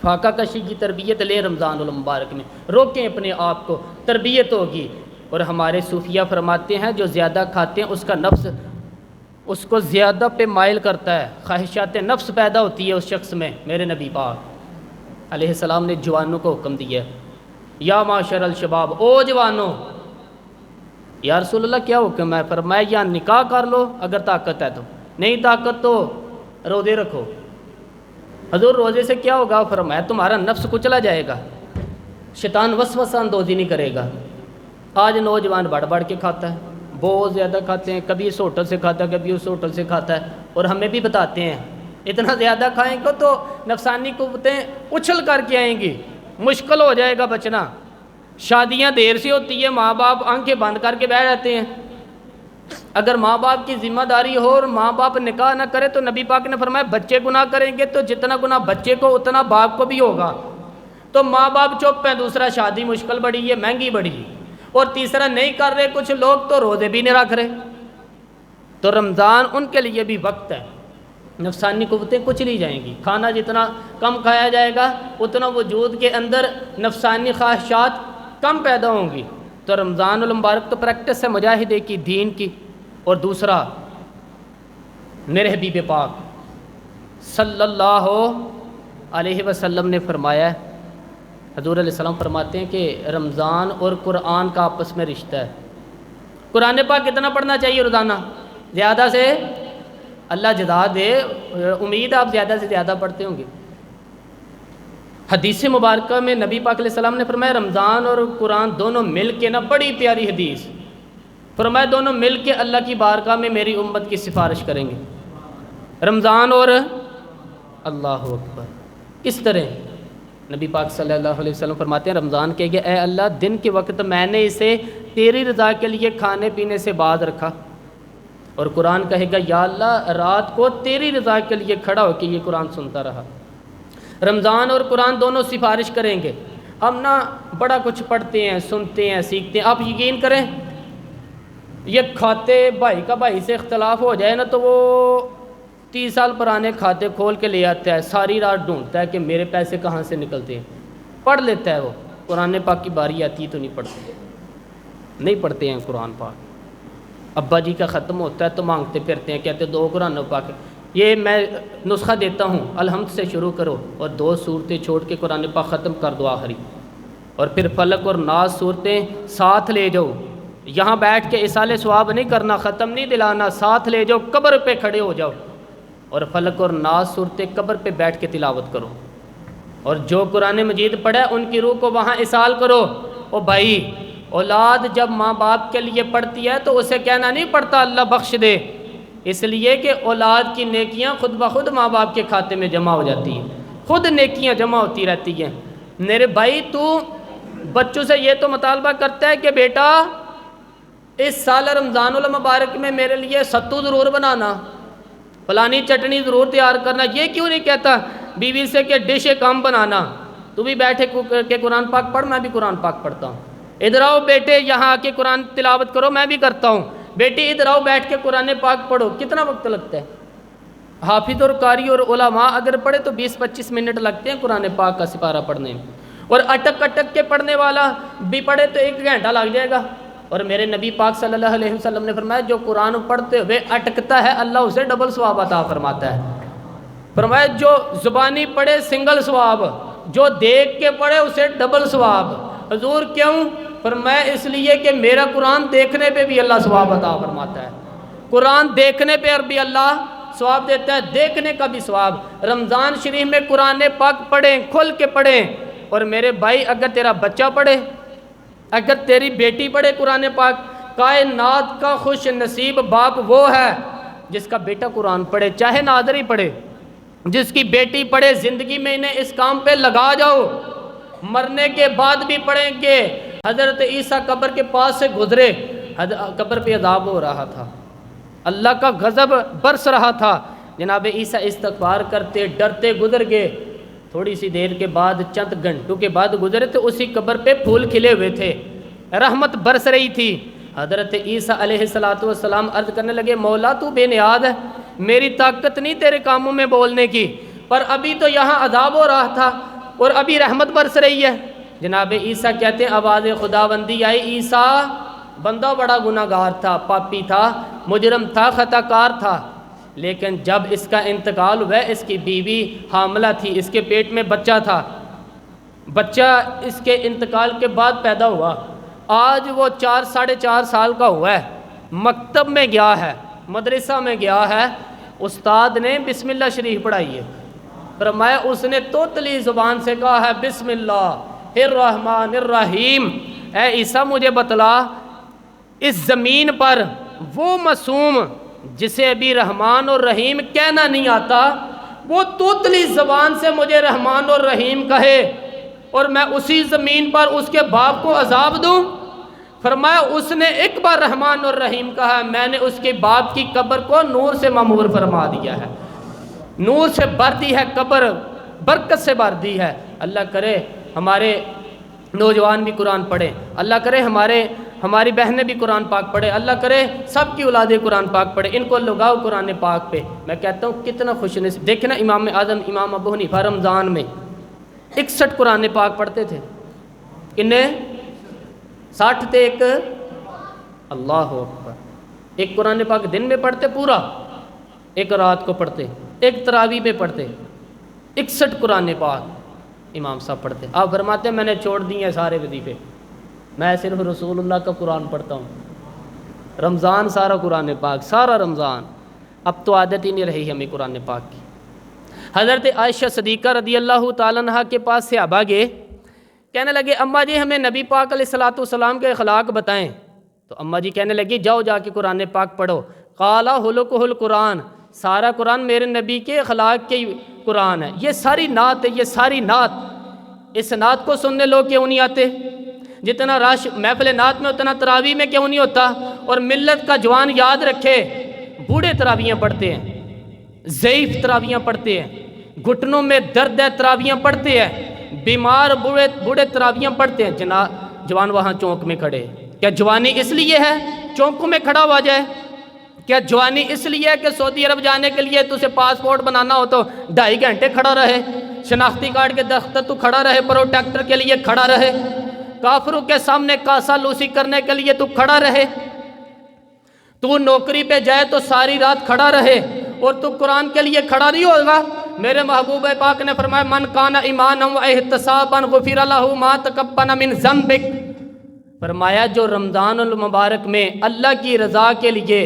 B: فاقہ کشی کی تربیت لے رمضان المبارک میں، روکیں اپنے آپ کو، تربیت ہوگی۔ اور ہمارے صوفیہ فرماتے ہیں جو زیادہ کھاتے ہیں اس کا نفس اس کو زیادہ پہ مائل کرتا ہے، خواہشات نفس پیدا ہوتی ہے اس شخص میں۔ میرے نبی پاک علیہ السلام نے جوانوں کو حکم دیا ہے، یا معاشر الشباب، او جوانوں۔ یا رسول اللہ کیا حکم ہے؟ فرمایا یا نکاح کر لو اگر طاقت ہے تو، نہیں طاقت تو روزے رکھو۔ حضور روزے سے کیا ہوگا؟ فرمایا تمہارا نفس کچلا جائے گا، شیطان وسوسہ اندوزی نہیں کرے گا۔ آج نوجوان بڑھ بڑھ کے کھاتا ہے، بہت زیادہ کھاتے ہیں، کبھی اس ہوٹل سے کھاتا ہے، کبھی اس ہوٹل سے کھاتا ہے، اور ہمیں بھی بتاتے ہیں اتنا زیادہ کھائیں گے تو نفسانی قوتیں اچھل کر کے آئیں گی، مشکل ہو جائے گا بچنا۔ شادیاں دیر سے ہوتی ہے، ماں باپ آنکھیں بند کر کے بیٹھ جاتے ہیں۔ اگر ماں باپ کی ذمہ داری ہو اور ماں باپ نکاح نہ کرے تو نبی پاک نے فرمایا بچے گناہ کریں گے تو جتنا گناہ بچے کو اتنا باپ کو بھی ہوگا۔ تو ماں باپ چپ ہیں، دوسرا شادی مشکل بڑی ہے، مہنگی بڑی ہے، اور تیسرا نہیں کر رہے کچھ لوگ تو روزے بھی نہیں رکھ رہے۔ تو رمضان ان کے لیے بھی وقت ہے، نفسانی قوتیں کچھ لی جائیں گی، کھانا جتنا کم کھایا جائے گا اتنا وجود کے اندر نفسانی خواہشات کم پیدا ہوں گی۔ تو رمضان المبارک تو پریکٹس ہے مجاہدے کی، دین کی۔ اور دوسرا میرے حبیب پاک صلی اللہ علیہ وسلم نے فرمایا ہے، حضور علیہ السلام فرماتے ہیں کہ رمضان اور قرآن کا آپس میں رشتہ ہے۔ قرآن پاک کتنا پڑھنا چاہیے روزانہ؟ زیادہ سے اللہ جزا دے، امید آپ زیادہ سے زیادہ پڑھتے ہوں گے۔ حدیث مبارکہ میں نبی پاک علیہ السلام نے فرمایا رمضان اور قرآن دونوں مل کے نا، بڑی پیاری حدیث، فرمایا دونوں مل کے اللہ کی بارگاہ میں میری امت کی سفارش کریں گے، رمضان اور اللہ اکبر۔ کس طرح؟ نبی پاک صلی اللہ علیہ وسلم فرماتے ہیں رمضان کہے گا اے اللہ دن کے وقت میں نے اسے تیری رضا کے لیے کھانے پینے سے باز رکھا، اور قرآن کہے گا یا اللہ رات کو تیری رضا کے لیے کھڑا ہو کے یہ قرآن سنتا رہا۔ رمضان اور قرآن دونوں سفارش کریں گے۔ ہم نا بڑا کچھ پڑھتے ہیں، سنتے ہیں، سیکھتے ہیں، آپ یقین کریں یہ کھاتے بھائی کا بھائی سے اختلاف ہو جائے نا تو وہ 30 سال پرانے کھاتے کھول کے لے آتا ہے، ساری رات ڈھونڈتا ہے کہ میرے پیسے کہاں سے نکلتے ہیں، پڑھ لیتا ہے وہ۔ قرآن پاک کی باری آتی تو نہیں پڑھتے ہیں قرآن پاک۔ ابا جی کا ختم ہوتا ہے تو مانگتے پھرتے ہیں، کہتے 2 قرآن پاک، یہ میں نسخہ دیتا ہوں الحمد سے شروع کرو اور 2 صورتیں چھوڑ کے قرآن پاک ختم کر دو آخری، اور پھر فلق اور ناس صورتیں ساتھ لے جاؤ۔ یہاں بیٹھ کے اصال ثواب نہیں کرنا، ختم نہیں دلانا، ساتھ لے جاؤ، قبر پہ کھڑے ہو جاؤ اور فلق اور ناس صورتیں قبر پہ بیٹھ کے تلاوت کرو، اور جو قرآن مجید پڑھا ہے ان کی روح کو وہاں اصال کرو۔ او بھائی اولاد جب ماں باپ کے لیے پڑھتی ہے تو اسے کہنا نہیں پڑتا اللہ بخش دے، اس لیے کہ اولاد کی نیکیاں خود بخود ماں باپ کے کھاتے میں جمع ہو جاتی ہیں، خود نیکیاں جمع ہوتی رہتی ہیں۔ میرے بھائی تو بچوں سے یہ تو مطالبہ کرتا ہے کہ بیٹا اس سال رمضان المبارک میں میرے لیے ستو ضرور بنانا، فلانی چٹنی ضرور تیار کرنا، یہ کیوں نہیں کہتا بیوی سے کہ ڈش کم بنانا، تو بھی بیٹھے کہ قرآن پاک پڑھ، میں بھی قرآن پاک پڑھتا ہوں، ادھر آؤ بیٹے یہاں آ کے قرآن تلاوت کرو، میں بھی کرتا ہوں، بیٹی ادھر آؤ بیٹھ کے قرآن پاک پڑھو۔ کتنا وقت لگتا ہے؟ حافظ اور قاری اور علماء اگر پڑھے تو 20-25 منٹ لگتے ہیں قرآن پاک کا سپارہ پڑھنے میں، اور اٹک اٹک کے پڑھنے والا بھی پڑھے تو 1 گھنٹہ لگ جائے گا۔ اور میرے نبی پاک صلی اللہ علیہ وسلم نے فرمایا جو قرآن پڑھتے ہوئے اٹکتا ہے اللہ اسے ڈبل ثواب عطا فرماتا ہے۔ فرمایا جو زبانی پڑھے سنگل ثواب، جو دیکھ کے پڑھے اسے ڈبل ثواب۔ حضور کیوں؟ فرمایا اس لیے کہ میرا قرآن دیکھنے پہ بھی اللہ ثواب عطا فرماتا ہے، قرآن دیکھنے پہ بھی اللہ ثواب دیتا ہے، دیکھنے کا بھی ثواب۔ رمضان شریف میں قرآن پاک پڑھیں، کھل کے پڑھیں۔ اور میرے بھائی اگر تیرا بچہ پڑھے، اگر تیری بیٹی پڑھے قرآن پاک، کائنات کا خوش نصیب باپ وہ ہے جس کا بیٹا قرآن پڑھے، چاہے ناظری پڑھے، جس کی بیٹی پڑھے۔ زندگی میں انہیں اس کام پہ لگا جاؤ، مرنے کے بعد بھی پڑھیں گے۔ حضرت عیسیٰ قبر کے پاس سے گزرے، قبر پہ عذاب ہو رہا تھا، اللہ کا غضب برس رہا تھا، جناب عیسیٰ استغفار کرتے ڈرتے گزر گئے۔ تھوڑی سی دیر کے بعد، چند گھنٹوں کے بعد گزرے تو اسی قبر پہ پھول کھلے ہوئے تھے، رحمت برس رہی تھی۔ حضرت عیسیٰ علیہ السلام عرض کرنے لگے، مولا تو بے نیاز ہے، میری طاقت نہیں تیرے کاموں میں بولنے کی، پر ابھی تو یہاں عذاب ہو رہا تھا اور ابھی رحمت برس رہی ہے۔ جناب عیسیٰ کہتے ہیں آواز خداوندی آئی، عیسیٰ بندہ بڑا گناہ گار تھا، پاپی تھا، مجرم تھا، خطا کار تھا، لیکن جب اس کا انتقال ہوا، اس کی بیوی حاملہ تھی، اس کے پیٹ میں بچہ تھا، بچہ اس کے انتقال کے بعد پیدا ہوا، آج وہ 4 سال کا ہوا ہے، مکتب میں گیا ہے، مدرسہ میں گیا ہے، استاد نے بسم اللہ شریف پڑھائی ہے، فرمایا اس نے توتلی زبان سے کہا ہے بسم اللہ الرحمن الرحیم۔ اے عیسیٰ مجھے بتلا، اس زمین پر وہ معصوم جسے ابھی رحمان اور رحیم کہنا نہیں آتا، وہ توتلی زبان سے مجھے رحمان اور رحیم کہے اور میں اسی زمین پر اس کے باپ کو عذاب دوں؟ فرمایا اس نے ایک بار رحمان اور رحیم کہا، میں نے اس کے باپ کی قبر کو نور سے معمور فرما دیا ہے، نور سے بھر دی ہے قبر، برکت سے بھر دی ہے۔ اللہ کرے ہمارے نوجوان بھی قرآن پڑھیں، اللہ کرے ہماری بہنیں بھی قرآن پاک پڑھیں، اللہ کرے سب کی اولادیں قرآن پاک پڑھیں، ان کو لگاؤ قرآن پاک پہ۔ میں کہتا ہوں کتنا خوش نصیب، دیکھیں نا امام اعظم امام ابو حنیفہ رمضان میں 61 قرآن پاک پڑھتے تھے، کنے 60 تھے، ایک اللہ اکبر، ایک قرآن پاک دن میں پڑھتے پورا، ایک رات کو پڑھتے، ایک تراویح میں پڑھتے، 61 قرآن پاک امام صاحب پڑھتے۔ آپ فرماتے ہیں میں نے چھوڑ دی ہیں سارے وظیفے، میں صرف رسول اللہ کا قرآن پڑھتا ہوں، رمضان سارا قرآن پاک، سارا رمضان، اب تو عادت ہی نہیں رہی ہمیں قرآن پاک کی۔ حضرت عائشہ صدیقہ رضی اللہ تعالیٰ عنہ کے پاس سے صحابہ گئے، کہنے لگے اماں جی ہمیں نبی پاک علیہ السلام کے اخلاق بتائیں، تو اماں جی کہنے لگی جاؤ جا کے قرآن پاک پڑھو۔ قالا خلقہ القرآن، سارا قرآن میرے نبی کے اخلاق کے قرآن ہے، یہ ساری نعت ہے، یہ ساری نعت، اس نعت کو سننے لوگ کیوں نہیں آتے؟ جتنا رش محفل نعت میں اتنا تراویح میں کیوں نہیں ہوتا؟ اور ملت کا جوان یاد رکھے، بوڑھے تراویحاں پڑھتے ہیں، ضعیف تراویحاں پڑھتے ہیں، گھٹنوں میں درد ہے تراویحاں پڑھتے ہیں، بیمار بوڑھے تراویحاں پڑھتے ہیں، جوان وہاں چونک میں کھڑے۔ کیا جوانی اس لیے ہے چونکوں میں کھڑا ہوا جائے؟ کیا جوانی اس لیے ہے کہ سعودی عرب جانے کے لیے تجھے پاسپورٹ بنانا ہو تو 2.5 گھنٹے کھڑا رہے، شناختی کارڈ کے دفتر تو کھڑا رہے، پروٹیکٹر کے لیے کھڑا رہے، کافروں کے سامنے کاسا لوسی کرنے کے لیے تو کھڑا رہے، تو نوکری پہ جائے تو ساری رات کھڑا رہے اور تو قرآن کے لیے کھڑا نہیں ہوگا؟ میرے محبوب پاک نے فرمایا من کان ایمانا و احتسابا غفر له ما تقبل من ذنبک، فرمایا جو رمضان المبارک میں اللہ کی رضا کے لیے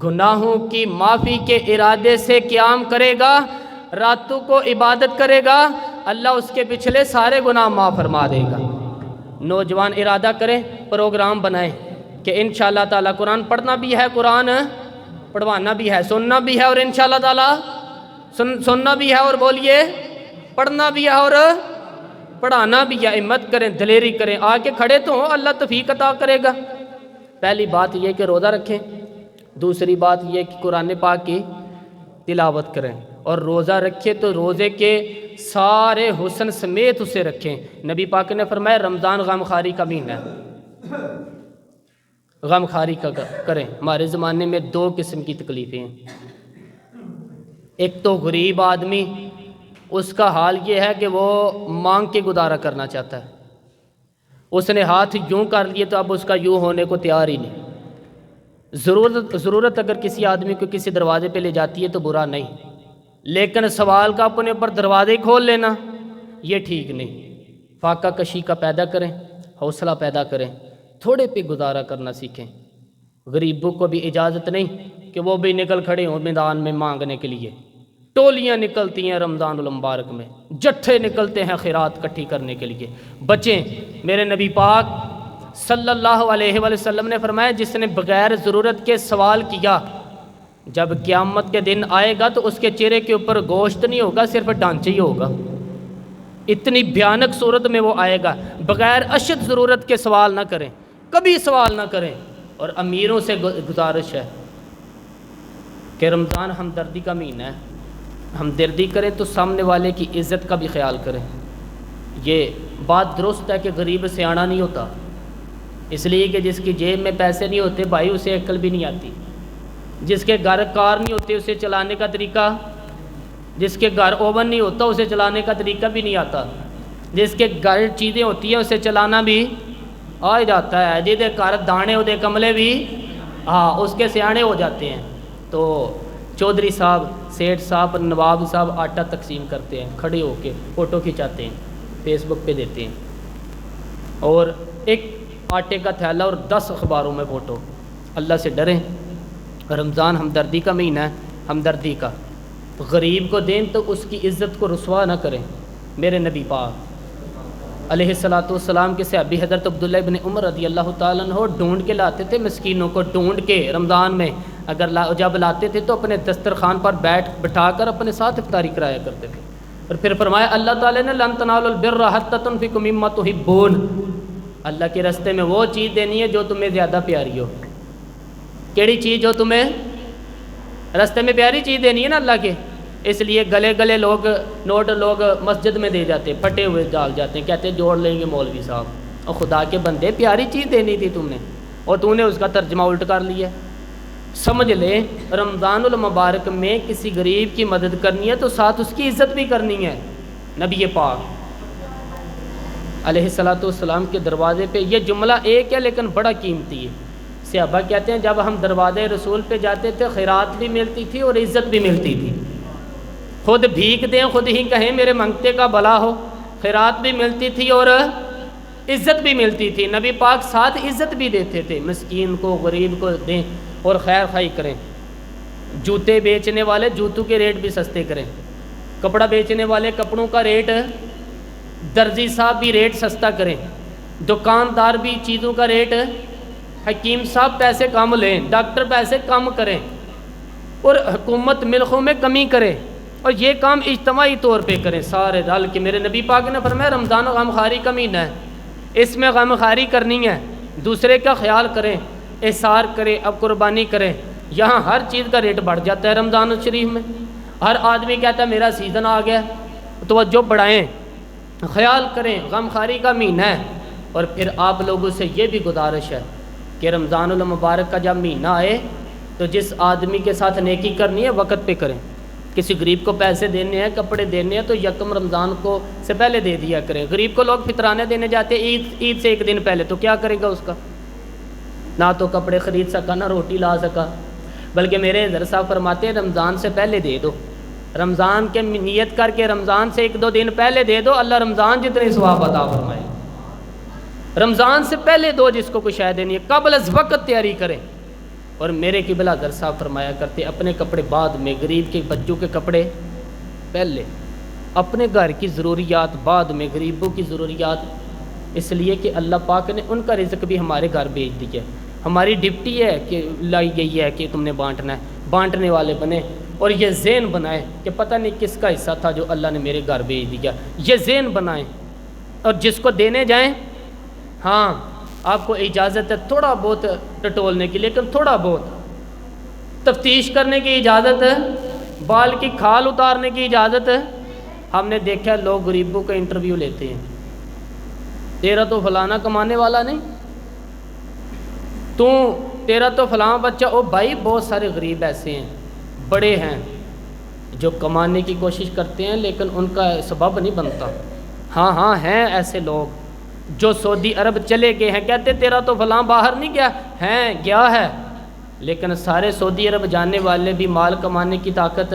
B: گناہوں کی معافی کے ارادے سے قیام کرے گا، راتوں کو عبادت کرے گا، اللہ اس کے پچھلے سارے گناہ معاف فرما دے گا۔ نوجوان ارادہ کریں، پروگرام بنائیں کہ انشاءاللہ تعالیٰ قرآن پڑھنا بھی ہے، قرآن پڑھوانا بھی ہے، سننا بھی ہے، اور انشاءاللہ تعالیٰ سننا بھی ہے، اور بولیے پڑھنا بھی ہے اور پڑھانا بھی ہے۔ ہمت کریں، دلیری کریں، آ کے کھڑے تو ہوں، اللہ توفیق عطا کرے گا۔ پہلی بات یہ کہ روزہ رکھیں، دوسری بات یہ کہ قرآن پاک کی تلاوت کریں، اور روزہ رکھے تو روزے کے سارے حسن سمیت اسے رکھیں۔ نبی پاک نے فرمایا رمضان غم خاری کا مہینہ ہے، غم خاری کا کریں۔ ہمارے زمانے میں 2 قسم کی تکلیفیں ہیں، ایک تو غریب آدمی، اس کا حال یہ ہے کہ وہ مانگ کے گزارا کرنا چاہتا ہے، اس نے ہاتھ یوں کر لیے تو اب اس کا یوں ہونے کو تیار ہی نہیں۔ ضرورت اگر کسی آدمی کو کسی دروازے پہ لے جاتی ہے تو برا نہیں، لیکن سوال کا اپنے اوپر دروازے کھول لینا، یہ ٹھیک نہیں، فاقہ کشی کا پیدا کریں، حوصلہ پیدا کریں، تھوڑے پہ گزارا کرنا سیکھیں۔ غریبوں کو بھی اجازت نہیں کہ وہ بھی نکل کھڑے ہوں میدان میں مانگنے کے لیے، ٹولیاں نکلتی ہیں رمضان المبارک میں، جٹھے نکلتے ہیں خیرات کٹھی کرنے کے لیے۔ بچیں، میرے نبی پاک صلی اللہ علیہ وآلہ وسلم نے فرمایا جس نے بغیر ضرورت کے سوال کیا، جب قیامت کے دن آئے گا تو اس کے چہرے کے اوپر گوشت نہیں ہوگا، صرف ڈھانچہ ہی ہوگا۔ اتنی بھیانک صورت میں وہ آئے گا۔ بغیر اشد ضرورت کے سوال نہ کریں، کبھی سوال نہ کریں۔ اور امیروں سے گزارش ہے کہ رمضان ہمدردی کا مہینہ ہے، ہمدردی کریں تو سامنے والے کی عزت کا بھی خیال کریں۔ یہ بات درست ہے کہ غریب سیاںا نہیں ہوتا، اس لیے کہ جس کی جیب میں پیسے نہیں ہوتے بھائی اسے عقل بھی نہیں آتی، جس کے گھر کار نہیں ہوتے اسے چلانے کا طریقہ، جس کے گھر اوون نہیں ہوتا اسے چلانے کا طریقہ بھی نہیں آتا، جس کے گھر چیزیں ہوتی ہیں اسے چلانا بھی آ جاتا ہے، جہدے گھر دانے ہوتے کملے بھی اس کے سیانے ہو جاتے ہیں۔ تو چودھری صاحب، سیٹھ صاحب، نواب صاحب آٹا تقسیم کرتے ہیں، کھڑے ہو کے فوٹو کھنچاتے ہیں، فیس بک پہ دیتے ہیں، اور ایک آٹے کا تھیلا اور 10 اخباروں میں فوٹو۔ اللہ سے ڈریں، رمضان ہمدردی کا مہینہ ہے، ہمدردی کا۔ غریب کو دیں تو اس کی عزت کو رسوا نہ کریں۔ میرے نبی پاک علیہ الصلاۃ والسلام کے صحابی حضرت عبداللہ ابن عمر رضی اللہ تعالیٰ عنہ ڈھونڈ کے لاتے تھے مسکینوں کو، ڈھونڈ کے رمضان میں اگر جب لاتے تھے تو اپنے دسترخوان پر بٹھا کر اپنے ساتھ افطاری کرایا کرتے تھے۔ اور پھر فرمایا اللہ تعالیٰ نے لن تنالوا البر حتی تنفقوا مما تحبون، اللہ کے راستے میں وہ چیز دینی ہے جو تمہیں زیادہ پیاری ہو۔ کیڑی چیز جو تمہیں راستے میں پیاری چیز دینی ہے نا اللہ کے، اس لیے گلے گلے نوٹ لوگ مسجد میں دے جاتے، پھٹے ہوئے ڈال جاتے ہیں، کہتے ہیں جوڑ لیں گے مولوی صاحب۔ اور خدا کے بندے پیاری چیز دینی تھی تم نے، اور تو نے اس کا ترجمہ الٹ کر لیا۔ سمجھ لے رمضان المبارک میں کسی غریب کی مدد کرنی ہے تو ساتھ اس کی عزت بھی کرنی ہے۔ نبی پاک علیہ الصلاۃ والسلام کے دروازے پہ یہ جملہ ایک ہے لیکن بڑا قیمتی ہے۔ صحابہ کہتے ہیں جب ہم دروازے رسول پہ جاتے تھے خیرات بھی ملتی تھی اور عزت بھی ملتی تھی۔ خود بھیک دیں، خود ہی کہیں میرے منگتے کا بھلا ہو، خیرات بھی ملتی تھی اور عزت بھی ملتی تھی۔ نبی پاک ساتھ عزت بھی دیتے تھے، مسکین کو غریب کو دیں اور خیر خواہی کریں۔ جوتے بیچنے والے جوتوں کے ریٹ بھی سستے کریں، کپڑا بیچنے والے کپڑوں کا ریٹ، درزی صاحب بھی ریٹ سستا کریں، دکاندار بھی چیزوں کا ریٹ، حکیم صاحب پیسے کم لیں، ڈاکٹر پیسے کم کریں، اور حکومت ملکوں میں کمی کرے، اور یہ کام اجتماعی طور پہ کریں سارے رل کے۔ میرے نبی پاک نے فرمایا رمضان غم خاری کا مہینہ ہے، اس میں غم خاری کرنی ہے، دوسرے کا خیال کریں، احسار کریں، اب قربانی کریں۔ یہاں ہر چیز کا ریٹ بڑھ جاتا ہے رمضان الشریف میں، ہر آدمی کہتا ہے میرا سیزن آ گیا، توجہ بڑھائیں، خیال کریں، غم خاری کا مہینہ ہے۔ اور پھر آپ لوگوں سے یہ بھی گزارش ہے کہ رمضان المبارک کا جب مہینہ آئے تو جس آدمی کے ساتھ نیکی کرنی ہے وقت پہ کریں۔ کسی غریب کو پیسے دینے ہیں، کپڑے دینے ہیں تو یکم رمضان کو سے پہلے دے دیا کریں۔ غریب کو لوگ فطرانے دینے جاتے ہیں عید سے ایک دن پہلے، تو کیا کرے گا اس کا؟ نہ تو کپڑے خرید سکا، نہ روٹی لا سکا، بلکہ میرے حضرت صاحب فرماتے ہیں رمضان سے پہلے دے دو، رمضان کے نیت کر کے رمضان سے 1-2 دن پہلے دے دو، اللہ رمضان جتنے ثواب عطا فرمائے۔ رمضان سے پہلے دو، جس کو کوئی شے دینی ہے قبل از وقت تیاری کریں۔ اور میرے قبلہ حضرت صاحب فرمایا کرتے اپنے کپڑے بعد میں، غریب کے بچوں کے کپڑے پہلے، اپنے گھر کی ضروریات بعد میں، غریبوں کی ضروریات، اس لیے کہ اللہ پاک نے ان کا رزق بھی ہمارے گھر بھیج دیا ہے۔ ہماری ڈپٹی ہے کہ لائی گئی ہے کہ تم نے بانٹنا ہے، بانٹنے والے بنے، اور یہ ذہن بنائیں کہ پتہ نہیں کس کا حصہ تھا جو اللہ نے میرے گھر بھیج دیا، یہ ذہن بنائیں۔ اور جس کو دینے جائیں، ہاں آپ کو اجازت ہے تھوڑا بہت ٹٹولنے کی، لیکن تھوڑا بہت تفتیش کرنے کی اجازت ہے، بال کی کھال اتارنے کی اجازت ہے۔ ہم نے دیکھا لوگ غریبوں کا انٹرویو لیتے ہیں، تیرا تو فلانا کمانے والا نہیں، تیرا تو فلاں بچہ، او بھائی بہت سارے غریب ایسے ہیں، بڑے ہیں جو کمانے کی کوشش کرتے ہیں لیکن ان کا سبب نہیں بنتا۔ ہاں ہیں ایسے لوگ جو سعودی عرب چلے گئے ہیں، کہتے تیرا تو فلاں باہر نہیں گیا، گیا ہے، لیکن سارے سعودی عرب جانے والے بھی مال کمانے کی طاقت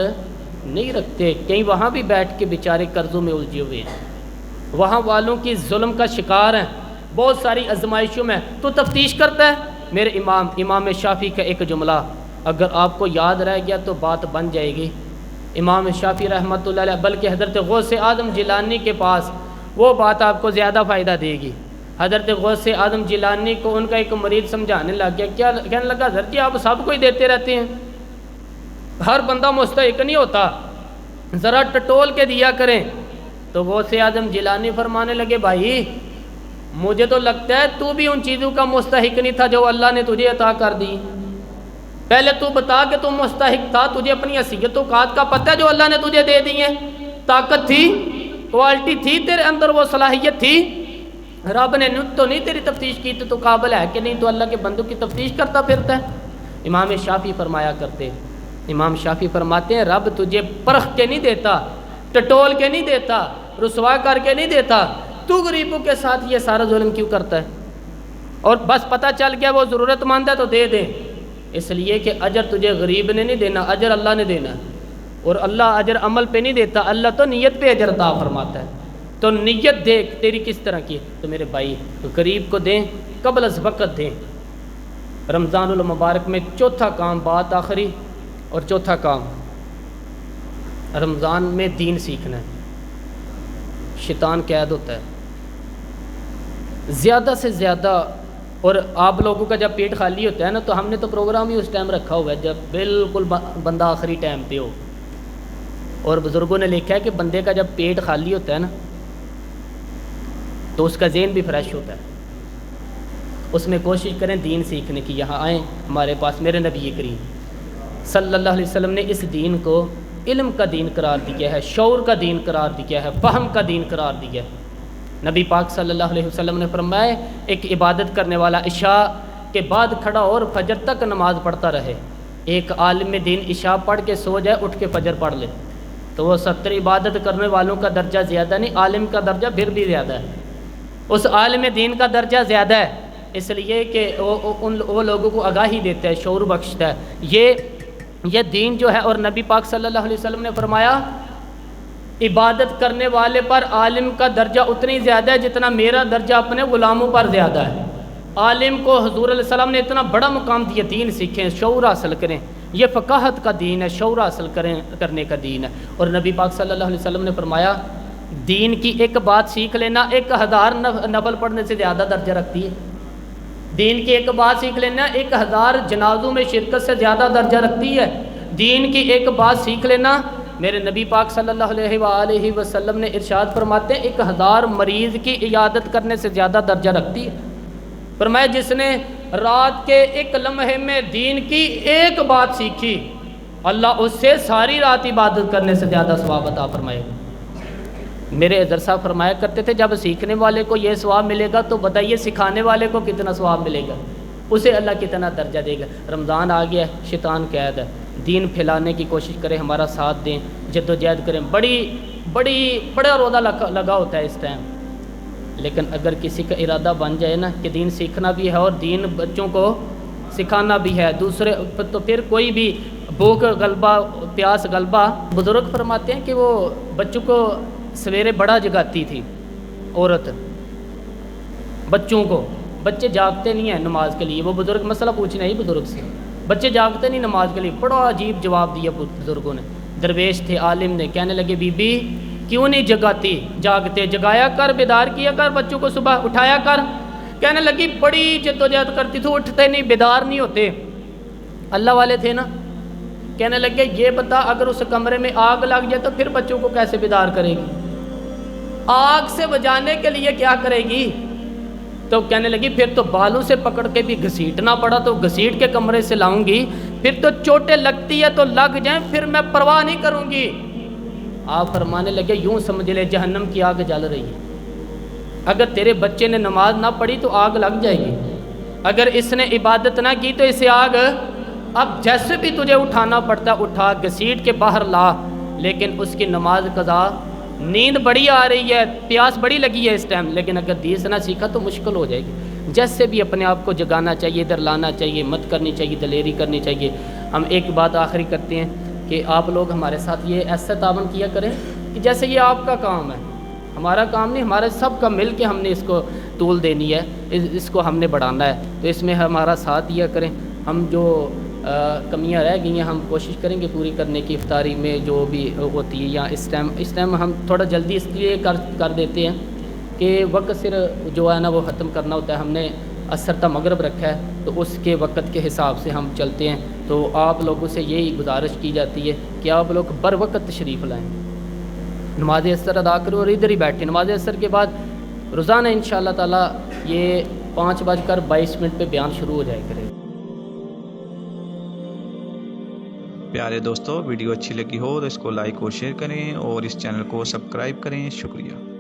B: نہیں رکھتے، کہیں وہاں بھی بیٹھ کے بیچارے قرضوں میں الجھے ہوئے ہیں۔ وہاں والوں کی ظلم کا شکار ہیں، بہت ساری آزمائشوں میں تو تفتیش کرتا ہے۔ میرے امام شافعی کا ایک جملہ اگر آپ کو یاد رہ گیا تو بات بن جائے گی۔ امام شافعی رحمۃ اللہ علیہ، بلکہ حضرت غوث اعظم جیلانی کے پاس وہ بات آپ کو زیادہ فائدہ دے گی۔ حضرت غوث اعظم جیلانی کو ان کا ایک مرید سمجھانے لگ گیا، کیا کہنے لگا، حضرت جی آپ سب کو ہی دیتے رہتے ہیں، ہر بندہ مستحق نہیں ہوتا، ذرا ٹٹول کے دیا کریں۔ تو غوث اعظم جیلانی فرمانے لگے، بھائی مجھے تو لگتا ہے تو بھی ان چیزوں کا مستحق نہیں تھا جو اللہ نے تجھے عطا کر دی۔ پہلے تو بتا کہ تم مستحق تھا، تجھے اپنی حیثیت و اوقات کا پتہ ہے جو اللہ نے تجھے دے دی ہے، طاقت تھی، کوالٹی تھی تیرے اندر، وہ صلاحیت تھی، رب نے تو نہیں تیری تفتیش کی تو قابل ہے کہ نہیں، تو اللہ کے بندوں کی تفتیش کرتا پھرتا ہے۔ امام شافعی فرمایا کرتے، امام شافعی فرماتے ہیں رب تجھے پرکھ کے نہیں دیتا، ٹٹول کے نہیں دیتا، رسوا کر کے نہیں دیتا، تو غریبوں کے ساتھ یہ سارا ظلم کیوں کرتا ہے؟ اور بس پتہ چل گیا وہ ضرورت مند ہے تو دے دے، اس لیے کہ اجر تجھے غریب نے نہیں دینا، اجر اللہ نے دینا ہے، اور اللہ اجر عمل پہ نہیں دیتا، اللہ تو نیت پہ اجر عطا فرماتا ہے۔ تو نیت دیکھ تیری کس طرح کی ہے۔ تو میرے بھائی غریب کو دیں، قبل از وقت دیں۔ رمضان المبارک میں چوتھا کام، بات آخری اور چوتھا کام، رمضان میں دین سیکھنا ہے۔ شیطان قید ہوتا ہے زیادہ سے زیادہ، اور آپ لوگوں کا جب پیٹ خالی ہوتا ہے نا، تو ہم نے تو پروگرام ہی اس ٹائم رکھا ہوا ہے جب بالکل بندہ آخری ٹائم پہ ہو، اور بزرگوں نے لکھا ہے کہ بندے کا جب پیٹ خالی ہوتا ہے نا تو اس کا ذہن بھی فریش ہوتا ہے۔ اس میں کوشش کریں دین سیکھنے کی، یہاں آئیں ہمارے پاس۔ میرے نبی کریم صلی اللہ علیہ وسلم نے اس دین کو علم کا دین قرار دیا ہے، شعور کا دین قرار دیا ہے، فہم کا دین قرار دیا ہے۔ نبی پاک صلی اللہ علیہ وسلم نے فرمایا ایک عبادت کرنے والا عشاء کے بعد کھڑا اور فجر تک نماز پڑھتا رہے، ایک عالم دین عشاء پڑھ کے سو جائے، اٹھ کے فجر پڑھ لے، تو وہ 70 عبادت کرنے والوں کا درجہ زیادہ نہیں، عالم کا درجہ پھر بھی زیادہ ہے، اس عالم دین کا درجہ زیادہ ہے، اس لیے کہ وہ لوگوں کو آگاہی دیتا ہے، شعور بخشتا ہے۔ یہ دین جو ہے، اور نبی پاک صلی اللہ علیہ وسلم نے فرمایا عبادت کرنے والے پر عالم کا درجہ اتنی زیادہ ہے جتنا میرا درجہ اپنے غلاموں پر زیادہ ہے۔ عالم کو حضور علیہ السلام نے اتنا بڑا مقام دیا، دین سیکھیں، شعور حاصل کریں، یہ فقاہت کا دین ہے، شعور حاصل کرنے کا دین ہے۔ اور نبی پاک صلی اللہ علیہ وسلم نے فرمایا دین کی ایک بات سیکھ لینا 1000 نفل پڑھنے سے زیادہ درجہ رکھتی ہے، دین کی ایک بات سیکھ لینا 1000 جنازوں میں شرکت سے زیادہ درجہ رکھتی ہے، دین کی ایک بات سیکھ لینا، میرے نبی پاک صلی اللہ علیہ وآلہ وسلم نے ارشاد فرماتے ہیں 1000 مریض کی عیادت کرنے سے زیادہ درجہ رکھتی ہے۔ فرمایا جس نے رات کے ایک لمحے میں دین کی ایک بات سیکھی، اللہ اس سے ساری رات عبادت کرنے سے زیادہ ثواب عطا فرمائے گا۔ میرے حضرت صاحب فرمایا کرتے تھے جب سیکھنے والے کو یہ ثواب ملے گا تو بتائیے سکھانے والے کو کتنا ثواب ملے گا، اسے اللہ کتنا درجہ دے گا۔ رمضان آ گیا ہے، شیطان قید ہے، دین پھیلانے کی کوشش کریں، ہمارا ساتھ دیں، جد و جہد کریں، بڑا روزہ لگا ہوتا ہے اس ٹائم، لیکن اگر کسی کا ارادہ بن جائے نا کہ دین سیکھنا بھی ہے اور دین بچوں کو سکھانا بھی ہے، دوسرے تو پھر کوئی بھی بھوک غلبہ پیاس غلبہ، بزرگ فرماتے ہیں کہ وہ بچوں کو سویرے بڑا جگاتی تھی عورت، بچوں کو، بچے جاگتے نہیں ہیں نماز کے لیے، وہ بزرگ مسئلہ پوچھنا ہی بزرگ سے، بچے جاگتے نہیں نماز کے لیے، بڑا عجیب جواب دیا بزرگوں نے، درویش تھے، عالم نے، کہنے لگے بی بی کیوں نہیں جگاتی، جاگتے جگایا کر، بیدار کیا کر بچوں کو، صبح اٹھایا کر۔ کہنے لگی بڑی جدوجہد کرتی تھی، اٹھتے نہیں، بیدار نہیں ہوتے، اللہ والے تھے نا۔ کہنے لگے یہ بتا اگر اس کمرے میں آگ لگ جائے تو پھر بچوں کو کیسے بیدار کرے گی، آگ سے بجانے کے لیے کیا کرے گی؟ تو کہنے لگی پھر تو بالوں سے پکڑ کے بھی گھسیٹنا پڑا تو گھسیٹ کے کمرے سے لاؤں گی، پھر تو چوٹیں لگتی ہے تو لگ جائیں، پھر میں پرواہ نہیں کروں گی۔ آپ فرمانے لگے یوں سمجھ لے جہنم کی آگ جل رہی ہے، اگر تیرے بچے نے نماز نہ پڑھی تو آگ لگ جائے گی، اگر اس نے عبادت نہ کی تو اسے آگ، اب جیسے بھی تجھے اٹھانا پڑتا اٹھا، گھسیٹ کے باہر لا، لیکن اس کی نماز قضا، نیند بڑی آ رہی ہے، پیاس بڑی لگی ہے اس ٹائم، لیکن اگر دیس نہ سیکھا تو مشکل ہو جائے گی۔ جیسے بھی اپنے آپ کو جگانا چاہیے، ادھر لانا چاہیے، مت کرنی چاہیے، دلیری کرنی چاہیے۔ ہم ایک بات آخری کرتے ہیں کہ آپ لوگ ہمارے ساتھ یہ ایسا تعاون کیا کریں کہ جیسے یہ آپ کا کام ہے، ہمارا کام نہیں، ہمارا سب کا مل کے ہم نے اس کو طول دینی ہے، اس کو ہم نے بڑھانا ہے، تو اس میں ہمارا ساتھ دیا کریں۔ ہم جو کمیاں رہ گئی ہیں ہم کوشش کریں گے پوری کرنے کی، افطاری میں جو بھی ہوتی ہے، یا اس ٹائم ہم تھوڑا جلدی اس لیے کر دیتے ہیں کہ وقت صرف جو ہے نا وہ ختم کرنا ہوتا ہے، ہم نے عصر تا مغرب رکھا ہے تو اس کے وقت کے حساب سے ہم چلتے ہیں۔ تو آپ لوگوں سے یہی گزارش کی جاتی ہے کہ آپ لوگ بر وقت تشریف لائیں، نماز عصر ادا کرو اور ادھر ہی بیٹھیں۔ نماز عصر کے بعد روزانہ انشاءاللہ تعالی یہ 5:22 پہ بیان شروع ہو جائے کرے۔
C: پیارے دوستو، ویڈیو اچھی لگی ہو تو اس کو لائک اور شیئر کریں اور اس چینل کو سبسکرائب کریں۔ شکریہ۔